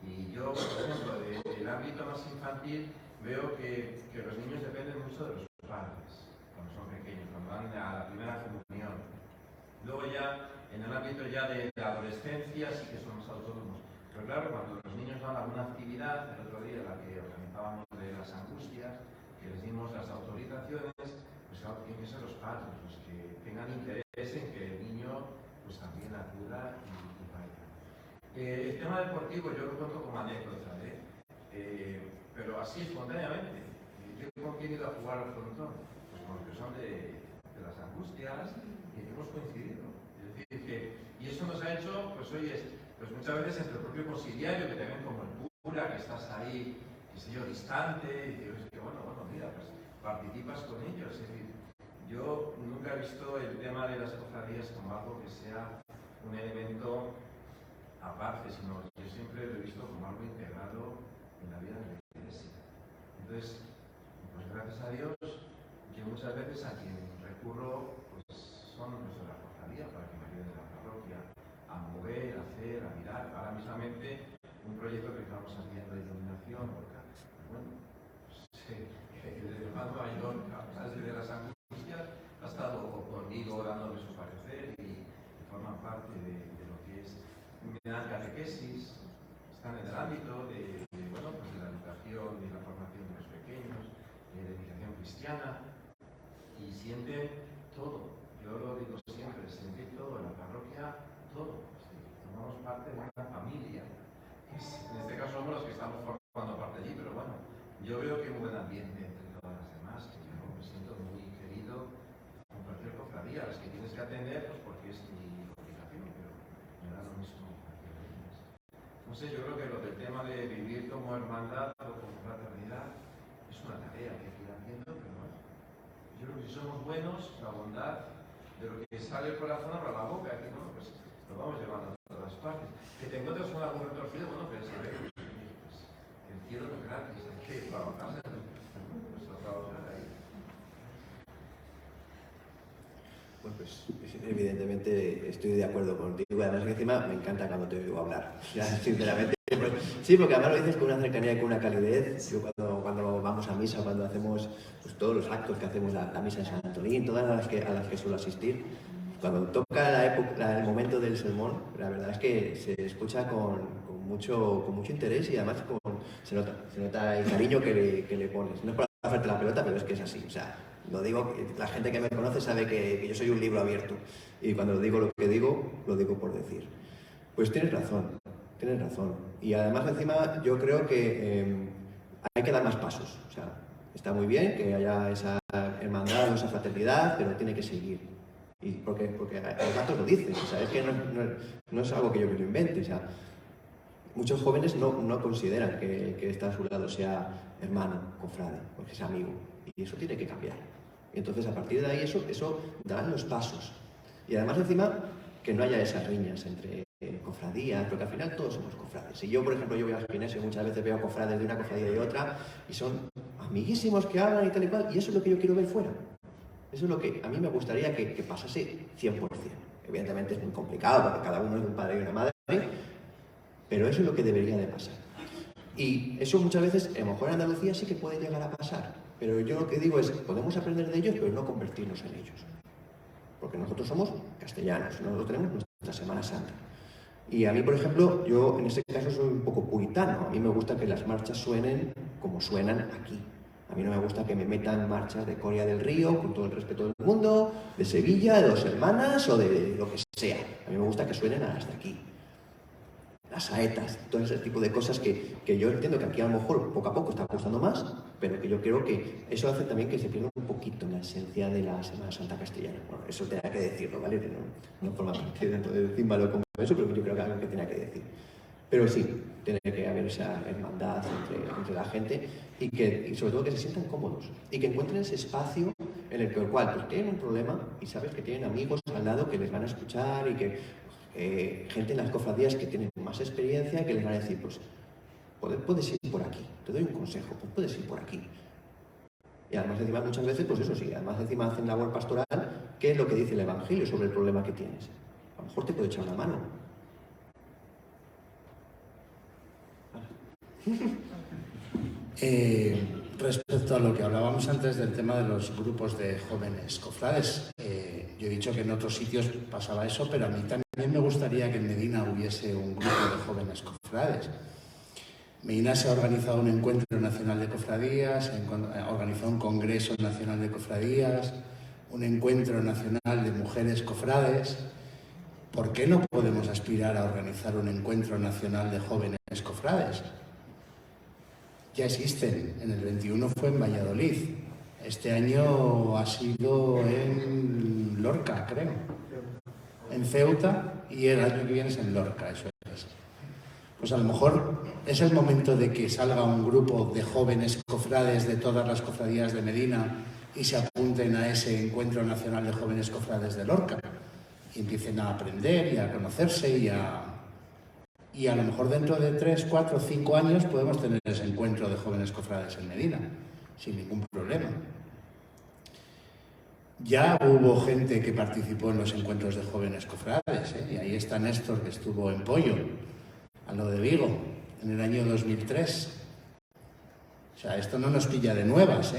Y yo, por ejemplo, del ámbito más infantil, veo que los niños dependen mucho de los padres, cuando son pequeños, cuando van a la primera comunión. Luego ya, en el ámbito ya de la adolescencia, sí que somos autónomos. Pero claro, cuando los niños van a alguna actividad, el otro día la que organizábamos de las angustias, que les dimos las autorizaciones, pues claro, tienen que ser los padres los que tengan interés en que el niño pues también acuda y vaya. El tema deportivo yo lo cuento como anécdota, pero así espontáneamente. ¿Yo con quién he ido a jugar al frontón? Pues con los que son de las angustias y hemos coincidido. Es decir, que, y eso nos ha hecho, pues oye, pues muchas veces entre el propio conciliario, que te ven como el cura, que estás ahí, qué sé yo, distante, y dices que bueno, mira, pues participas con ellos. Es decir, yo nunca he visto el tema de las cofradías como algo que sea un elemento aparte, sino yo siempre lo he visto como algo integrado en la vida de la Iglesia. Entonces, pues gracias a Dios, yo muchas veces a quien recurro pues son los de la cofradía para que me ayuden en la parroquia a mover, a hacer, a mirar. Ahora mismamente un proyecto que estamos haciendo de iluminación, porque bueno, el hermano mayor, a pesar de las angustias, ha estado conmigo dándome su parecer y forman parte de lo que es. Me dan catequesis, están en el ámbito de la educación y la formación de los pequeños, de la educación cristiana, y sienten todo. Yo lo digo siempre, sentir todo en la parroquia, todo. Formamos parte de una familia. En este caso somos los que estamos formando parte allí, pero bueno, yo veo que hay un buen ambiente entre todas las demás, que yo me siento muy querido con cualquier cofradía, las que tienes que atender, pues porque es mi obligación, pero me da lo mismo. No sé, yo creo que lo del tema de vivir como hermandad o como fraternidad es una tarea que hay que ir haciendo, pero bueno, yo creo que si somos buenos, la bondad de lo que sale por la zona para la boca, aquí no, pues lo vamos llevando a todas partes. Que te encuentres con algún retorcido, bueno, pero saber pues, el cielo no es gratis, hay que trabajar, pues a trabajar ahí. Bueno, pues evidentemente estoy de acuerdo contigo. Además que encima me encanta cuando te oigo hablar. O sea, sinceramente. Sí, porque además lo dices con una cercanía y con una calidez. Yo cuando vamos a misa, cuando hacemos pues, todos los actos que hacemos, la misa en San Antonín, todas a las que suelo asistir, cuando toca el momento del sermón, la verdad es que se escucha con mucho interés y además se nota el cariño que le pones. No es para hacerte la pelota, pero es que es así. O sea, lo digo, la gente que me conoce sabe que yo soy un libro abierto y cuando digo lo que digo, lo digo por decir. Pues tienes razón. Y además encima yo creo que hay que dar más pasos. O sea, está muy bien que haya esa hermandad o esa fraternidad, pero tiene que seguir. Y porque los datos lo dicen. O sea, es que no es algo que yo me lo invente. O sea, muchos jóvenes no consideran que está a su lado sea hermano, cofrade, porque es amigo. Y eso tiene que cambiar. Y entonces, a partir de ahí, eso darán los pasos. Y además, encima, que no haya esas riñas entre cofradías, porque al final todos somos cofrades. Y yo, por ejemplo, yo voy al gimnasio y muchas veces veo cofrades de una cofradía y otra, y son amiguísimos que hablan y tal y cual, y eso es lo que yo quiero ver fuera. Eso es lo que a mí me gustaría que pasase 100%. Evidentemente es muy complicado, porque cada uno es un padre y una madre, pero eso es lo que debería de pasar. Y eso muchas veces, a lo mejor en Andalucía sí que puede llegar a pasar, pero yo lo que digo es, podemos aprender de ellos, pero no convertirnos en ellos. Porque nosotros somos castellanos, nosotros tenemos nuestra Semana Santa. Y a mí, por ejemplo, yo en este caso soy un poco puritano. A mí me gusta que las marchas suenen como suenan aquí. A mí no me gusta que me metan marchas de Coria del Río, con todo el respeto del mundo, de Sevilla, de Dos Hermanas o de lo que sea. A mí me gusta que suenen hasta aquí. Las saetas, todo ese tipo de cosas que yo entiendo que aquí a lo mejor poco a poco está costando más, pero que yo creo que eso hace también que se pierda un poquito la esencia de la Semana Santa castellana. Bueno, eso tenía que decirlo, ¿vale? No forma parte dentro de Címbalo como eso, pero yo creo que es algo que tenía que decir. Pero sí, tiene que haber esa hermandad entre la gente y sobre todo que se sientan cómodos y que encuentren ese espacio en el cual pues, tienen un problema y sabes que tienen amigos al lado que les van a escuchar y que gente en las cofradías que tienen más experiencia que les van a decir, pues puedes ir por aquí, te doy un consejo, pues puedes ir por aquí. Y además encima muchas veces, pues eso sí, además encima hacen labor pastoral, ¿qué es lo que dice el Evangelio sobre el problema que tienes? A lo mejor te puede echar una mano. Respecto a lo que hablábamos antes del tema de los grupos de jóvenes cofrades, yo he dicho que en otros sitios pasaba eso, pero a mí también me gustaría que en Medina hubiese un grupo de jóvenes cofrades. Medina se ha organizado un encuentro nacional de cofradías, ha organizado un congreso nacional de cofradías, un encuentro nacional de mujeres cofrades. ¿Por qué no podemos aspirar a organizar un encuentro nacional de jóvenes cofrades? Ya existen, en el 21 fue en Valladolid, este año ha sido en Lorca, creo, en Ceuta, y el año que viene es en Lorca, eso es. Pues a lo mejor es el momento de que salga un grupo de jóvenes cofrades de todas las cofradías de Medina y se apunten a ese encuentro nacional de jóvenes cofrades de Lorca y empiecen a aprender y a conocerse y a lo mejor dentro de 3, 4, 5 años podemos tener ese encuentro de jóvenes cofrades en Medina, sin ningún problema. Ya hubo gente que participó en los encuentros de jóvenes cofrades, y ahí está Néstor, que estuvo en Pollo, a lo de Vigo, en el año 2003. O sea, esto no nos pilla de nuevas,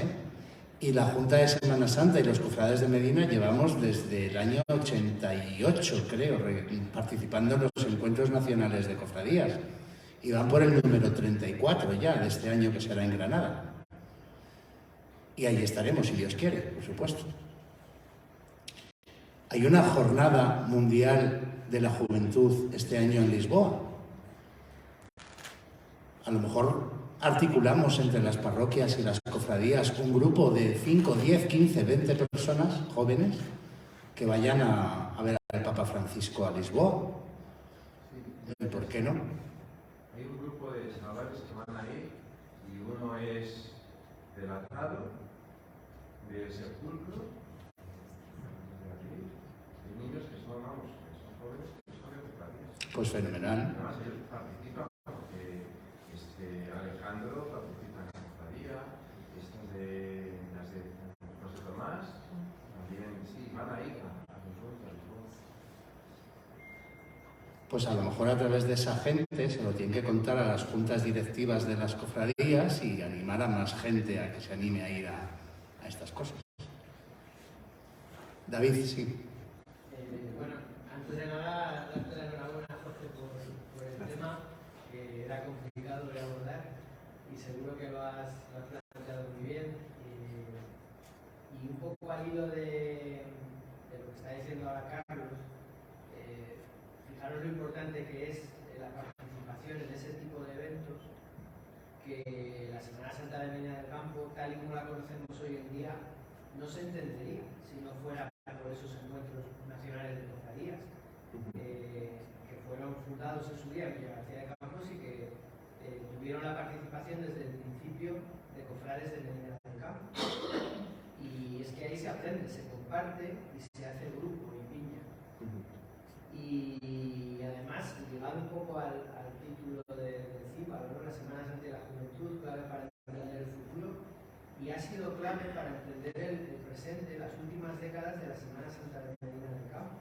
Y la Junta de Semana Santa y los cofrades de Medina llevamos desde el año 88, creo, participando en los encuentros nacionales de cofradías. Y van por el número 34 ya, de este año que será en Granada. Y ahí estaremos, si Dios quiere, por supuesto. Hay una jornada mundial de la juventud este año en Lisboa. A lo mejor articulamos entre las parroquias y las cofradías un grupo de 5, 10, 15, 20 personas jóvenes que vayan a ver al Papa Francisco a Lisboa. ¿Y por qué no? Hay un grupo de chavales que van ahí y uno es del atado, del sepulcro, de niños que son, vamos, que son jóvenes, que son de cofradías. Pues fenomenal. Además, ellos participan, porque Alejandro participa en la cofradía, estas de José Tomás, también, sí, van a ir a los encuentros. Pues a lo mejor a través de esa gente se lo tienen que contar a las juntas directivas de las cofradías y animar a más gente a que se anime a ir a estas cosas. David, sí. Bueno, antes de nada, darte la enhorabuena, Jorge, por el tema, que era complicado de abordar y seguro que lo has planteado muy bien. Y un poco al hilo de lo que está diciendo ahora Carlos, fijaros lo importante que es la participación en ese tipo de eventos, que la Semana Santa de Medina del Campo, tal y como la conocemos hoy en día, no se entendería si no fuera por esos encuentros nacionales de cofradías, que fueron fundados en su día en Villa García de Campos y que tuvieron la participación desde el principio de cofrades de Medina del Campo. Y es que ahí se aprende, se comparte y se hace grupo y piña. Y además, ligado un poco al título del CIPA, ¿no? La Semana Santa de la Juventud, clave para entender el futuro, y ha sido clave para entender el presente, las últimas décadas de la Semana Santa de Medina del Campo,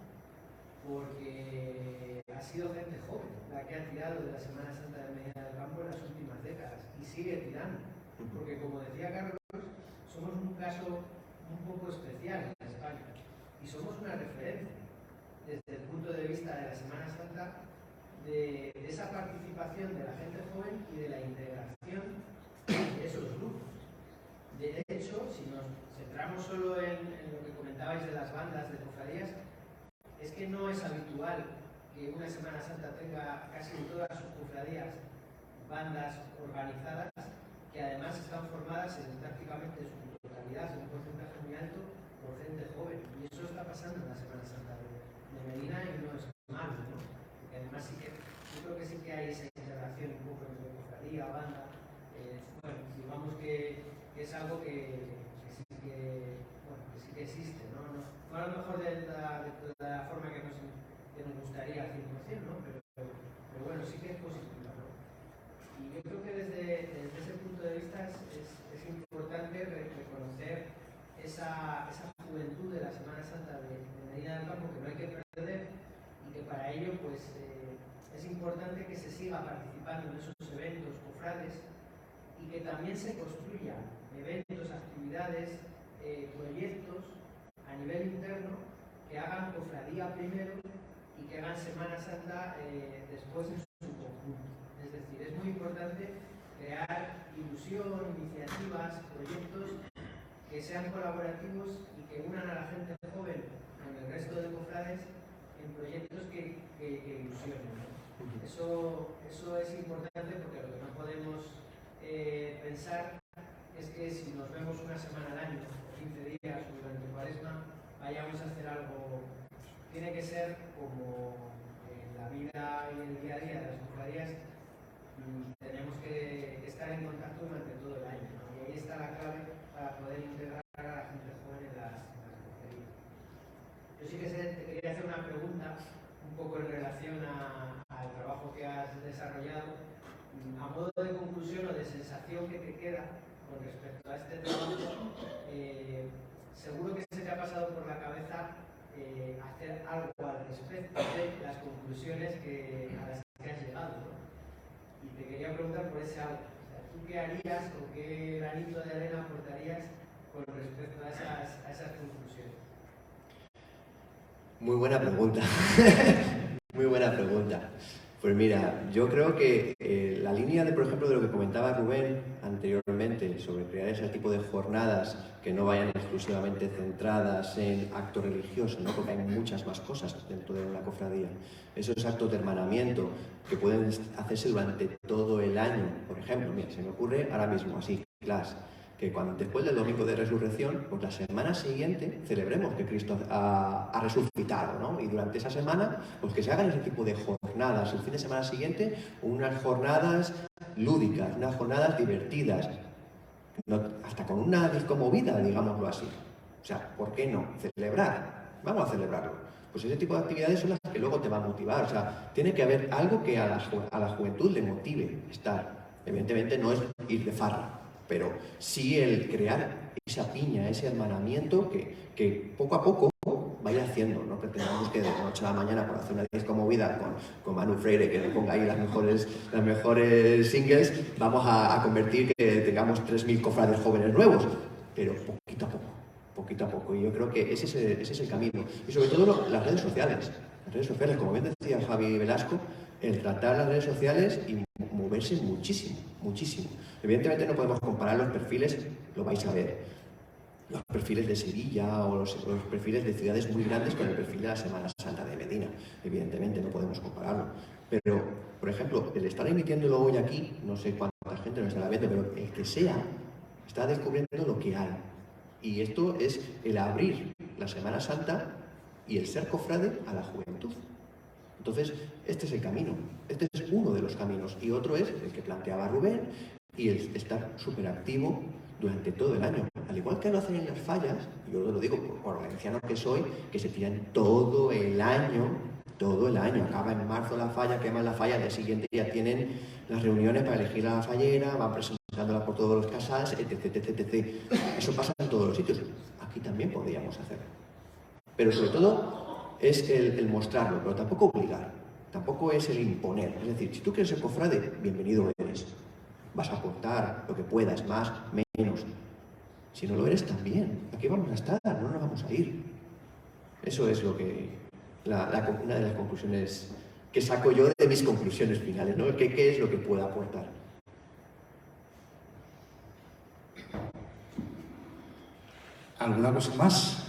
porque ha sido gente joven la que ha tirado de la Semana Santa de Medina del Campo en las últimas décadas y sigue tirando, porque como decía Carlos, somos un caso un poco especial en España y somos una referencia desde el punto de vista de la Semana Santa de esa participación de la gente joven y de la integración de esos grupos. De hecho, si nos centramos solo en lo que comentabais de las bandas de cofradías, es que no es habitual que una Semana Santa tenga casi en todas sus cofradías bandas organizadas que además están formadas en prácticamente su totalidad, en un porcentaje muy alto, por gente joven. Y eso está pasando en la Semana Santa de Medina y no es malo, ¿no? Porque además sí que, yo creo que sí que hay esa integración un poco entre cofradía, banda. Bueno, digamos que es algo que sí que existe, ¿no? No a lo mejor de la forma que nos gustaría al 100%, ¿no? Pero bueno, sí que es positiva, ¿no? Y yo creo que desde ese punto de vista es importante reconocer esa juventud de la Semana Santa de Medina del Campo, que no hay que perder, y que para ello pues, es importante que se siga participando en esos eventos cofrades y que también se construyan eventos, actividades, proyectos a nivel interno que hagan cofradía primero y que hagan Semana Santa después en su conjunto. Es decir, es muy importante crear ilusión, iniciativas, proyectos que sean colaborativos y que unan a la gente joven con el resto de cofrades en proyectos que ilusionen, ¿no? Eso es importante porque lo que no podemos pensar es que si nos vemos una semana al año, o 15 días durante Cuaresma, vayamos a hacer algo. Tiene que ser como en la vida y el día a día de las cofradías, tenemos que estar en contacto durante todo el año, ¿no? Y ahí está la clave para poder integrar a la gente joven en las cofradías. Yo sí que te quería hacer una pregunta un poco en relación al trabajo que has desarrollado, a modo de conclusión o de sensación que te queda con respecto a este trabajo. Seguro que se te ha pasado por la cabeza hacer algo al respecto de las conclusiones a las que has llegado, ¿no? Y te quería preguntar por ese algo. O sea, ¿tú qué harías o qué granito de arena aportarías con respecto a esas conclusiones? Muy buena pregunta. Muy buena pregunta. Pues mira, yo creo que la línea de, por ejemplo, de lo que comentaba Rubén anteriormente sobre crear ese tipo de jornadas que no vayan exclusivamente centradas en actos religiosos, ¿no? Porque hay muchas más cosas dentro de una cofradía. Esos actos de hermanamiento que pueden hacerse durante todo el año. Por ejemplo, mira, se me ocurre ahora mismo así, clase, que después del domingo de resurrección, pues la semana siguiente celebremos que Cristo ha resucitado, ¿no? Y durante esa semana, pues que se hagan ese tipo de jornadas. El fin de semana siguiente, unas jornadas lúdicas, unas jornadas divertidas. hasta con una discomovida, digámoslo así. O sea, ¿por qué no? Celebrar. Vamos a celebrarlo. Pues ese tipo de actividades son las que luego te va a motivar. O sea, tiene que haber algo que a la juventud le motive estar. Evidentemente no es ir de farra, pero sí el crear esa piña, ese hermanamiento que poco a poco vaya haciendo. No pretendamos que de la noche a la mañana, por hacer una discomovida con Manu Freire, que le ponga ahí las mejores singles, vamos a convertir que tengamos 3.000 cofrades jóvenes nuevos, pero poquito a poco. Poquito a poco, y yo creo que ese es el camino. Y sobre todo las redes sociales. Las redes sociales, como bien decía Javi Velasco, el tratar las redes sociales y moverse muchísimo, muchísimo. Evidentemente no podemos comparar los perfiles, lo vais a ver, los perfiles de Sevilla o los perfiles de ciudades muy grandes con el perfil de la Semana Santa de Medina. Evidentemente no podemos compararlo. Pero, por ejemplo, el estar emitiéndolo hoy aquí, no sé cuánta gente lo estará viendo, pero el que sea, está descubriendo lo que hay. Y esto es el abrir la Semana Santa y el ser cofrade a la juventud. Entonces, este es el camino, este es uno de los caminos. Y otro es el que planteaba Rubén y el estar súper activo durante todo el año. Al igual que lo hacen en las fallas, yo lo digo por valenciano que soy, que se tiran todo el año. Acaba en marzo la falla, queman la falla, al día siguiente ya tienen las reuniones para elegir a la fallera, van presentándola por todos los casals, etc. Eso pasa en todos los sitios. Aquí también podríamos hacerlo. Pero sobre todo es el mostrarlo, pero tampoco obligar, tampoco es el imponer. Es decir, si tú quieres ser cofrade, bienvenido eres. Vas a aportar lo que puedas, más, menos. Si no lo eres, también. Aquí vamos a estar, no nos vamos a ir. Eso es lo que una de las conclusiones que saco yo de mis conclusiones finales, ¿no? ¿Qué es lo que puedo aportar? ¿Alguna cosa más?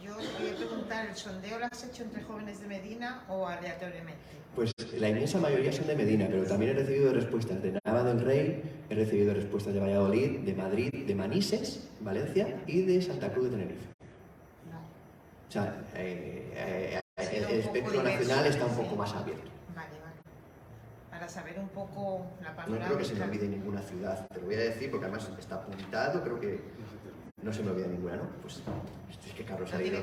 Yo os quería preguntar, ¿el sondeo lo has hecho entre jóvenes de Medina o aleatoriamente? Pues la inmensa mayoría son de Medina, pero también he recibido respuestas de Nava del Rey, he recibido respuestas de Valladolid, de Madrid, de Manises, Valencia y de Santa Cruz de Tenerife. No. O sea, el espectro diverso, nacional está un sí. poco más abierto. Vale. Para saber un poco la No panorámica. creo que se me olvide ninguna ciudad, te lo voy a decir porque además está apuntado, creo que no se me olvida ninguna, ¿no? Pues es que Carlos ha ido.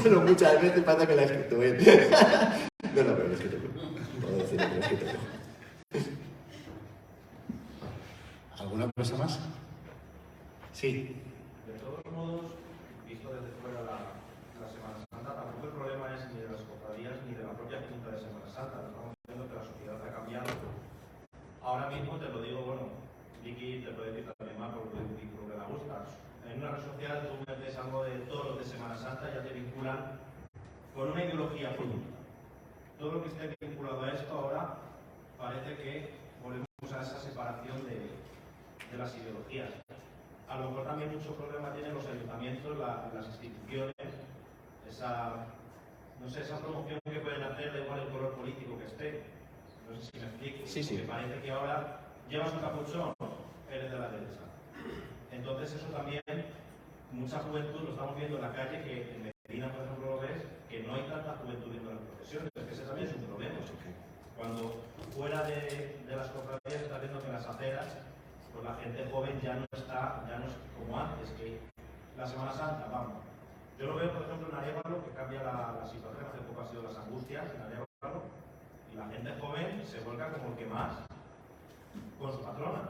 Bueno, muchas veces pasa que la ha escrito él. No, pero lo he escrito yo. Puedo decir que lo he escrito yo. ¿Alguna cosa más? Sí. De todos modos, visto desde fuera la Semana Santa, tampoco el problema es ni de las cofradías ni de la propia Junta de Semana Santa. Estamos viendo que la sociedad ha cambiado. Ahora mismo te lo digo, bueno, Vicky te puede decir también más por lo que le gusta. En una red social tú metes algo de todos los de Semana Santa, ya te vinculan con una ideología política. Todo lo que esté vinculado a esto ahora parece que volvemos a esa separación de las ideologías. A lo mejor también mucho problema tienen los ayuntamientos, las instituciones, esa promoción que pueden hacer, da igual el color político que esté. No sé si me explico. Sí. Porque parece que ahora llevas un capuchón, eres de la derecha. Entonces eso también, mucha juventud, lo estamos viendo en la calle, que en Medina, por ejemplo, lo ves, que no hay tanta juventud viendo las procesiones, que ese también es un problema. Cuando fuera de las cofradías está viendo que en las aceras, pues la gente joven ya no es como antes, que la Semana Santa, vamos. Yo lo veo, por ejemplo, en Arévalo, que cambia la situación, hace poco ha sido las angustias en Arévalo, y la gente joven se vuelca como el que más con su patrona.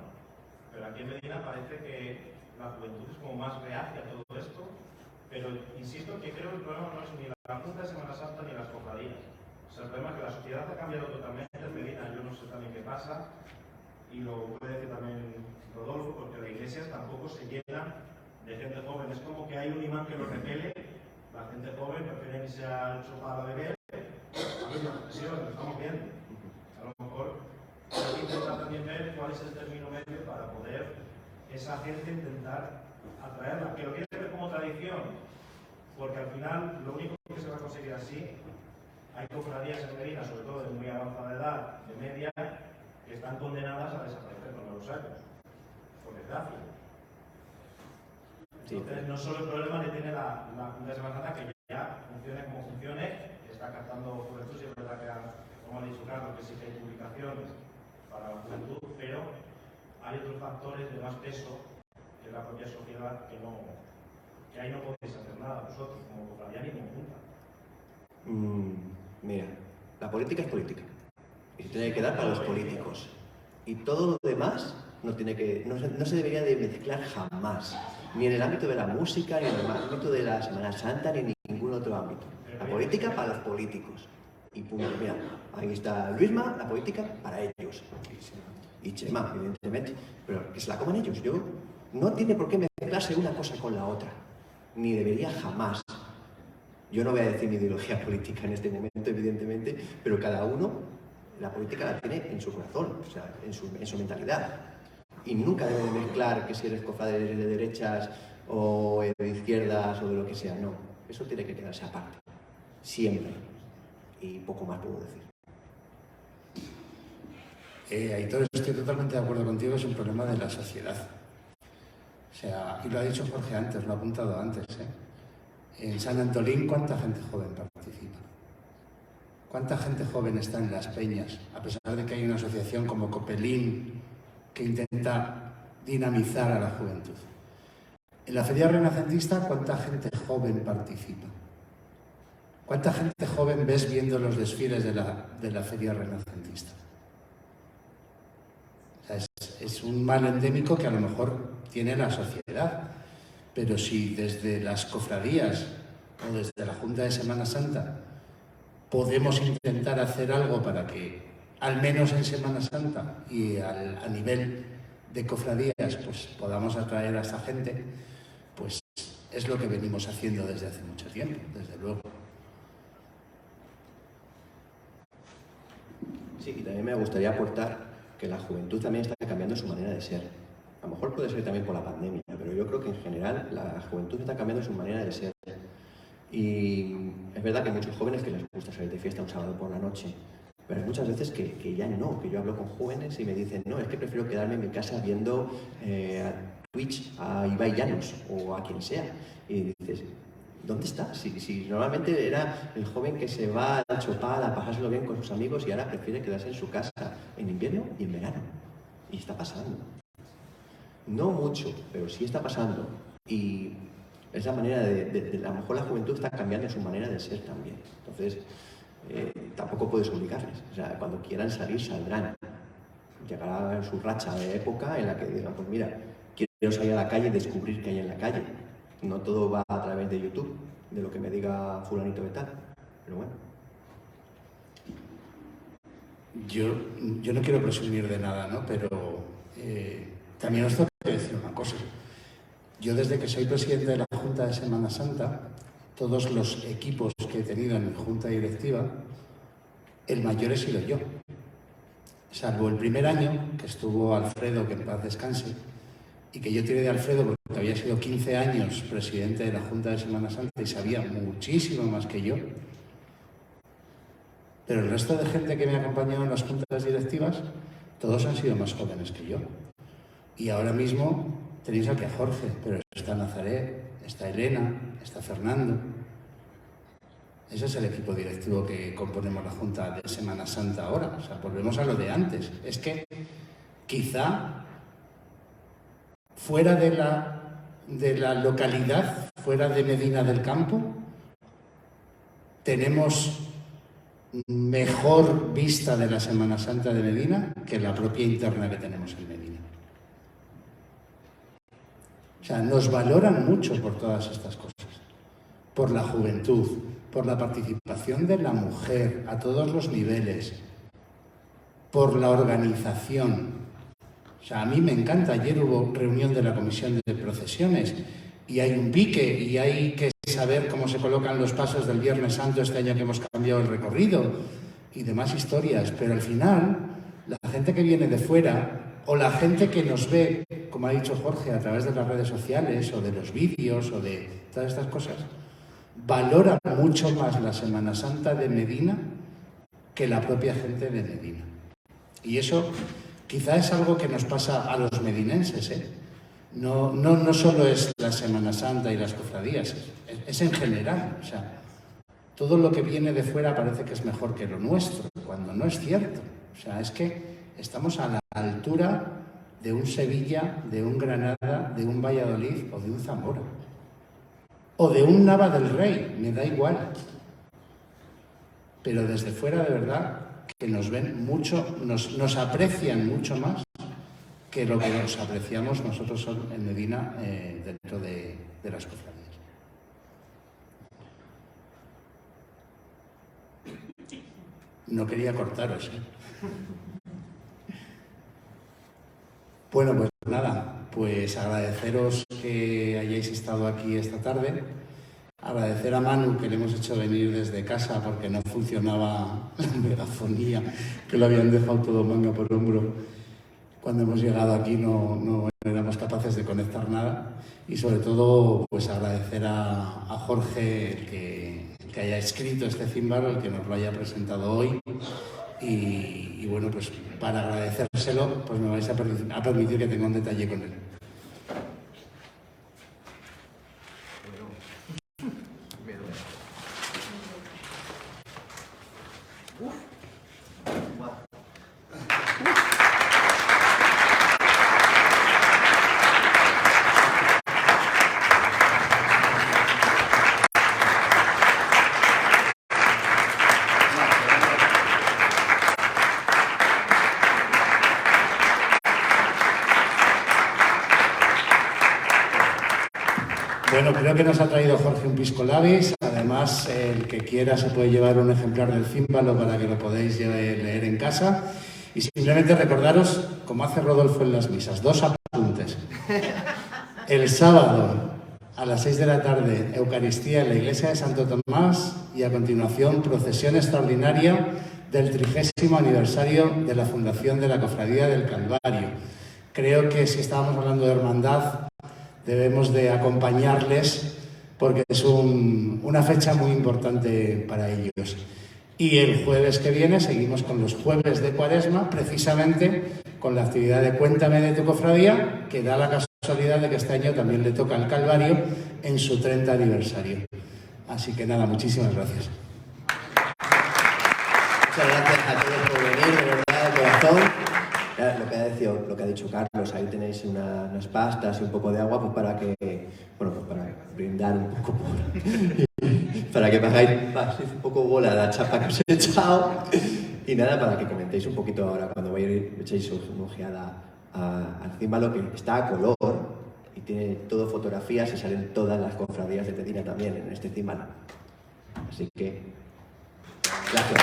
Pero aquí en Medina parece que la juventud es como más reacia a todo esto, pero insisto que creo que el problema no es ni la Junta de Semana Santa ni las cofradías. O sea, el problema es que la sociedad ha cambiado totalmente en Medina, yo no sé también qué pasa, y lo puede decir también Rodolfo, porque las iglesias tampoco se llenan de gente joven. Es como que hay un imán que lo repele, la gente joven prefiere irse al sofá a beber, a ver la presión, lo estamos viendo. A lo mejor hay que intentar también ver cuál es el término medio para poder esa gente intentar atraerla, que lo quiere ver como tradición, porque al final lo único que se va a conseguir así, hay cofradías en Medina, sobre todo de muy avanzada edad, de media, que están condenadas a desaparecer con los años, por desgracia. Entonces, no solo el problema que tiene la Junta de Semana Santa, que ya funcione como funcione, está captando juventud, si es verdad que, como ha dicho Carlos, que sí que hay publicaciones para la juventud, pero hay otros factores de más peso en la propia sociedad que ahí no podéis hacer nada vosotros, como cofradía ni como junta. Mira, la política es política y se tiene que quedar para los políticos. Y todo lo demás no se debería de mezclar jamás, ni en el ámbito de la música, ni en el ámbito de la Semana Santa, ni en ningún otro ámbito. La política para los políticos. Y punto. Mira, ahí está Luisma, la política para ellos. Y Chema, evidentemente. Pero que se la coman ellos. No tiene por qué mezclarse una cosa con la otra. Ni debería jamás. Yo no voy a decir mi ideología política en este momento, evidentemente, pero cada uno la política la tiene en su corazón, o sea, en su mentalidad. Y nunca debe de mezclar que si eres cofrade de derechas o de izquierdas o de lo que sea, no. Eso tiene que quedarse aparte. Siempre. Y poco más puedo decir. Aitor, estoy totalmente de acuerdo contigo, es un problema de la sociedad. O sea, y lo ha dicho Jorge antes, lo ha apuntado antes, En San Antolín, ¿cuánta gente joven participa? ¿Cuánta gente joven está en las peñas? A pesar de que hay una asociación como Copelín que intenta dinamizar a la juventud. En la Feria Renacentista, ¿cuánta gente joven participa? ¿Cuánta gente joven ves viendo los desfiles de la Feria Renacentista? O sea, es un mal endémico que a lo mejor tiene la sociedad, pero si desde las cofradías o desde la Junta de Semana Santa podemos intentar hacer algo para que, al menos en Semana Santa y a nivel de cofradías, pues podamos atraer a esta gente, pues es lo que venimos haciendo desde hace mucho tiempo, desde luego. Sí, y también me gustaría aportar que la juventud también está cambiando su manera de ser. A lo mejor puede ser también por la pandemia, pero yo creo que en general la juventud está cambiando su manera de ser. Y es verdad que hay muchos jóvenes que les gusta salir de fiesta un sábado por la noche, pero hay muchas veces que ya no, que yo hablo con jóvenes y me dicen, no, es que prefiero quedarme en mi casa viendo a Twitch, a Ibai Llanos o a quien sea. Y dices, ¿dónde está? Si normalmente era el joven que se va al Chopal a pasárselo bien con sus amigos y ahora prefiere quedarse en su casa en invierno y en verano. Y está pasando. No mucho, pero sí está pasando. Y es la manera a lo mejor la juventud está cambiando su manera de ser también. Entonces, tampoco puedes obligarles. O sea, cuando quieran salir, saldrán. Llegará su racha de época en la que digan, pues mira, quiero salir a la calle y descubrir qué hay en la calle. No todo va a través de YouTube, de lo que me diga fulanito de tal. Pero bueno. Yo no quiero presumir de nada, ¿no? Pero también os tengo que decir una cosa. Yo desde que soy presidente de la Junta de Semana Santa, todos los equipos que he tenido en mi Junta Directiva, el mayor he sido yo. Salvo el primer año, que estuvo Alfredo, que en paz descanse, y que yo tiré de Alfredo porque había sido 15 años presidente de la Junta de Semana Santa y sabía muchísimo más que yo. Pero el resto de gente que me ha acompañado en las juntas directivas, todos han sido más jóvenes que yo. Y ahora mismo tenéis aquí a Jorge, pero está Nazaret, está Elena, está Fernando. Ese es el equipo directivo que componemos la Junta de Semana Santa ahora. O sea, volvemos a lo de antes. Es que quizá fuera de la localidad, fuera de Medina del Campo, tenemos mejor vista de la Semana Santa de Medina que la propia interna que tenemos en Medina. O sea, nos valoran mucho por todas estas cosas, por la juventud, por la participación de la mujer a todos los niveles, por la organización. O sea, a mí me encanta. Ayer hubo reunión de la Comisión de Procesiones y hay un pique y hay que saber cómo se colocan los pasos del Viernes Santo este año que hemos cambiado el recorrido y demás historias. Pero al final, la gente que viene de fuera o la gente que nos ve, como ha dicho Jorge, a través de las redes sociales o de los vídeos o de todas estas cosas, valora mucho más la Semana Santa de Medina que la propia gente de Medina. Y eso quizá es algo que nos pasa a los medinenses, ¿eh? No solo es la Semana Santa y las cofradías, es en general. O sea, todo lo que viene de fuera parece que es mejor que lo nuestro, cuando no es cierto. O sea, es que estamos a la altura de un Sevilla, de un Granada, de un Valladolid o de un Zamora. O de un Nava del Rey, me da igual. Pero desde fuera, de verdad, que nos ven mucho, nos aprecian mucho más que lo que nos apreciamos nosotros en Medina dentro de las cofradías. No quería cortaros, ¿eh? Bueno, pues nada, pues agradeceros que hayáis estado aquí esta tarde. Agradecer a Manu, que le hemos hecho venir desde casa porque no funcionaba la megafonía, que lo habían dejado todo manga por hombro. Cuando hemos llegado aquí no éramos capaces de conectar nada. Y sobre todo, pues agradecer a Jorge que haya escrito este címbalo, el que nos lo haya presentado hoy. Y bueno, pues para agradecérselo, pues me vais a permitir que tenga un detalle con él. Bueno, creo que nos ha traído Jorge un pisco labis. Además, el que quiera se puede llevar un ejemplar del címbalo para que lo podáis leer en casa. Y simplemente recordaros, como hace Rodolfo en las misas, 2 apuntes. El sábado, a las 6 de la tarde, Eucaristía en la iglesia de Santo Tomás y a continuación, procesión extraordinaria del 30º aniversario de la fundación de la Cofradía del Calvario. Creo que si estábamos hablando de hermandad, debemos de acompañarles porque es una fecha muy importante para ellos. Y el jueves que viene seguimos con los jueves de Cuaresma, precisamente con la actividad de Cuéntame de tu cofradía, que da la casualidad de que este año también le toca al Calvario en su 30 aniversario. Así que nada, muchísimas gracias. Muchas gracias a todos por venir, de verdad, de corazón. Lo que ha dicho Carlos, ahí tenéis unas pastas y un poco de agua, pues para que, bueno, pues para brindar un poco para que me hagáis un poco bola la chapa que os he echado. Y nada, para que comentéis un poquito ahora, cuando echéis una ojeada al címbalo, que está a color y tiene todo fotografías y salen todas las cofradías de Medina también en este címbalo. Así que, gracias.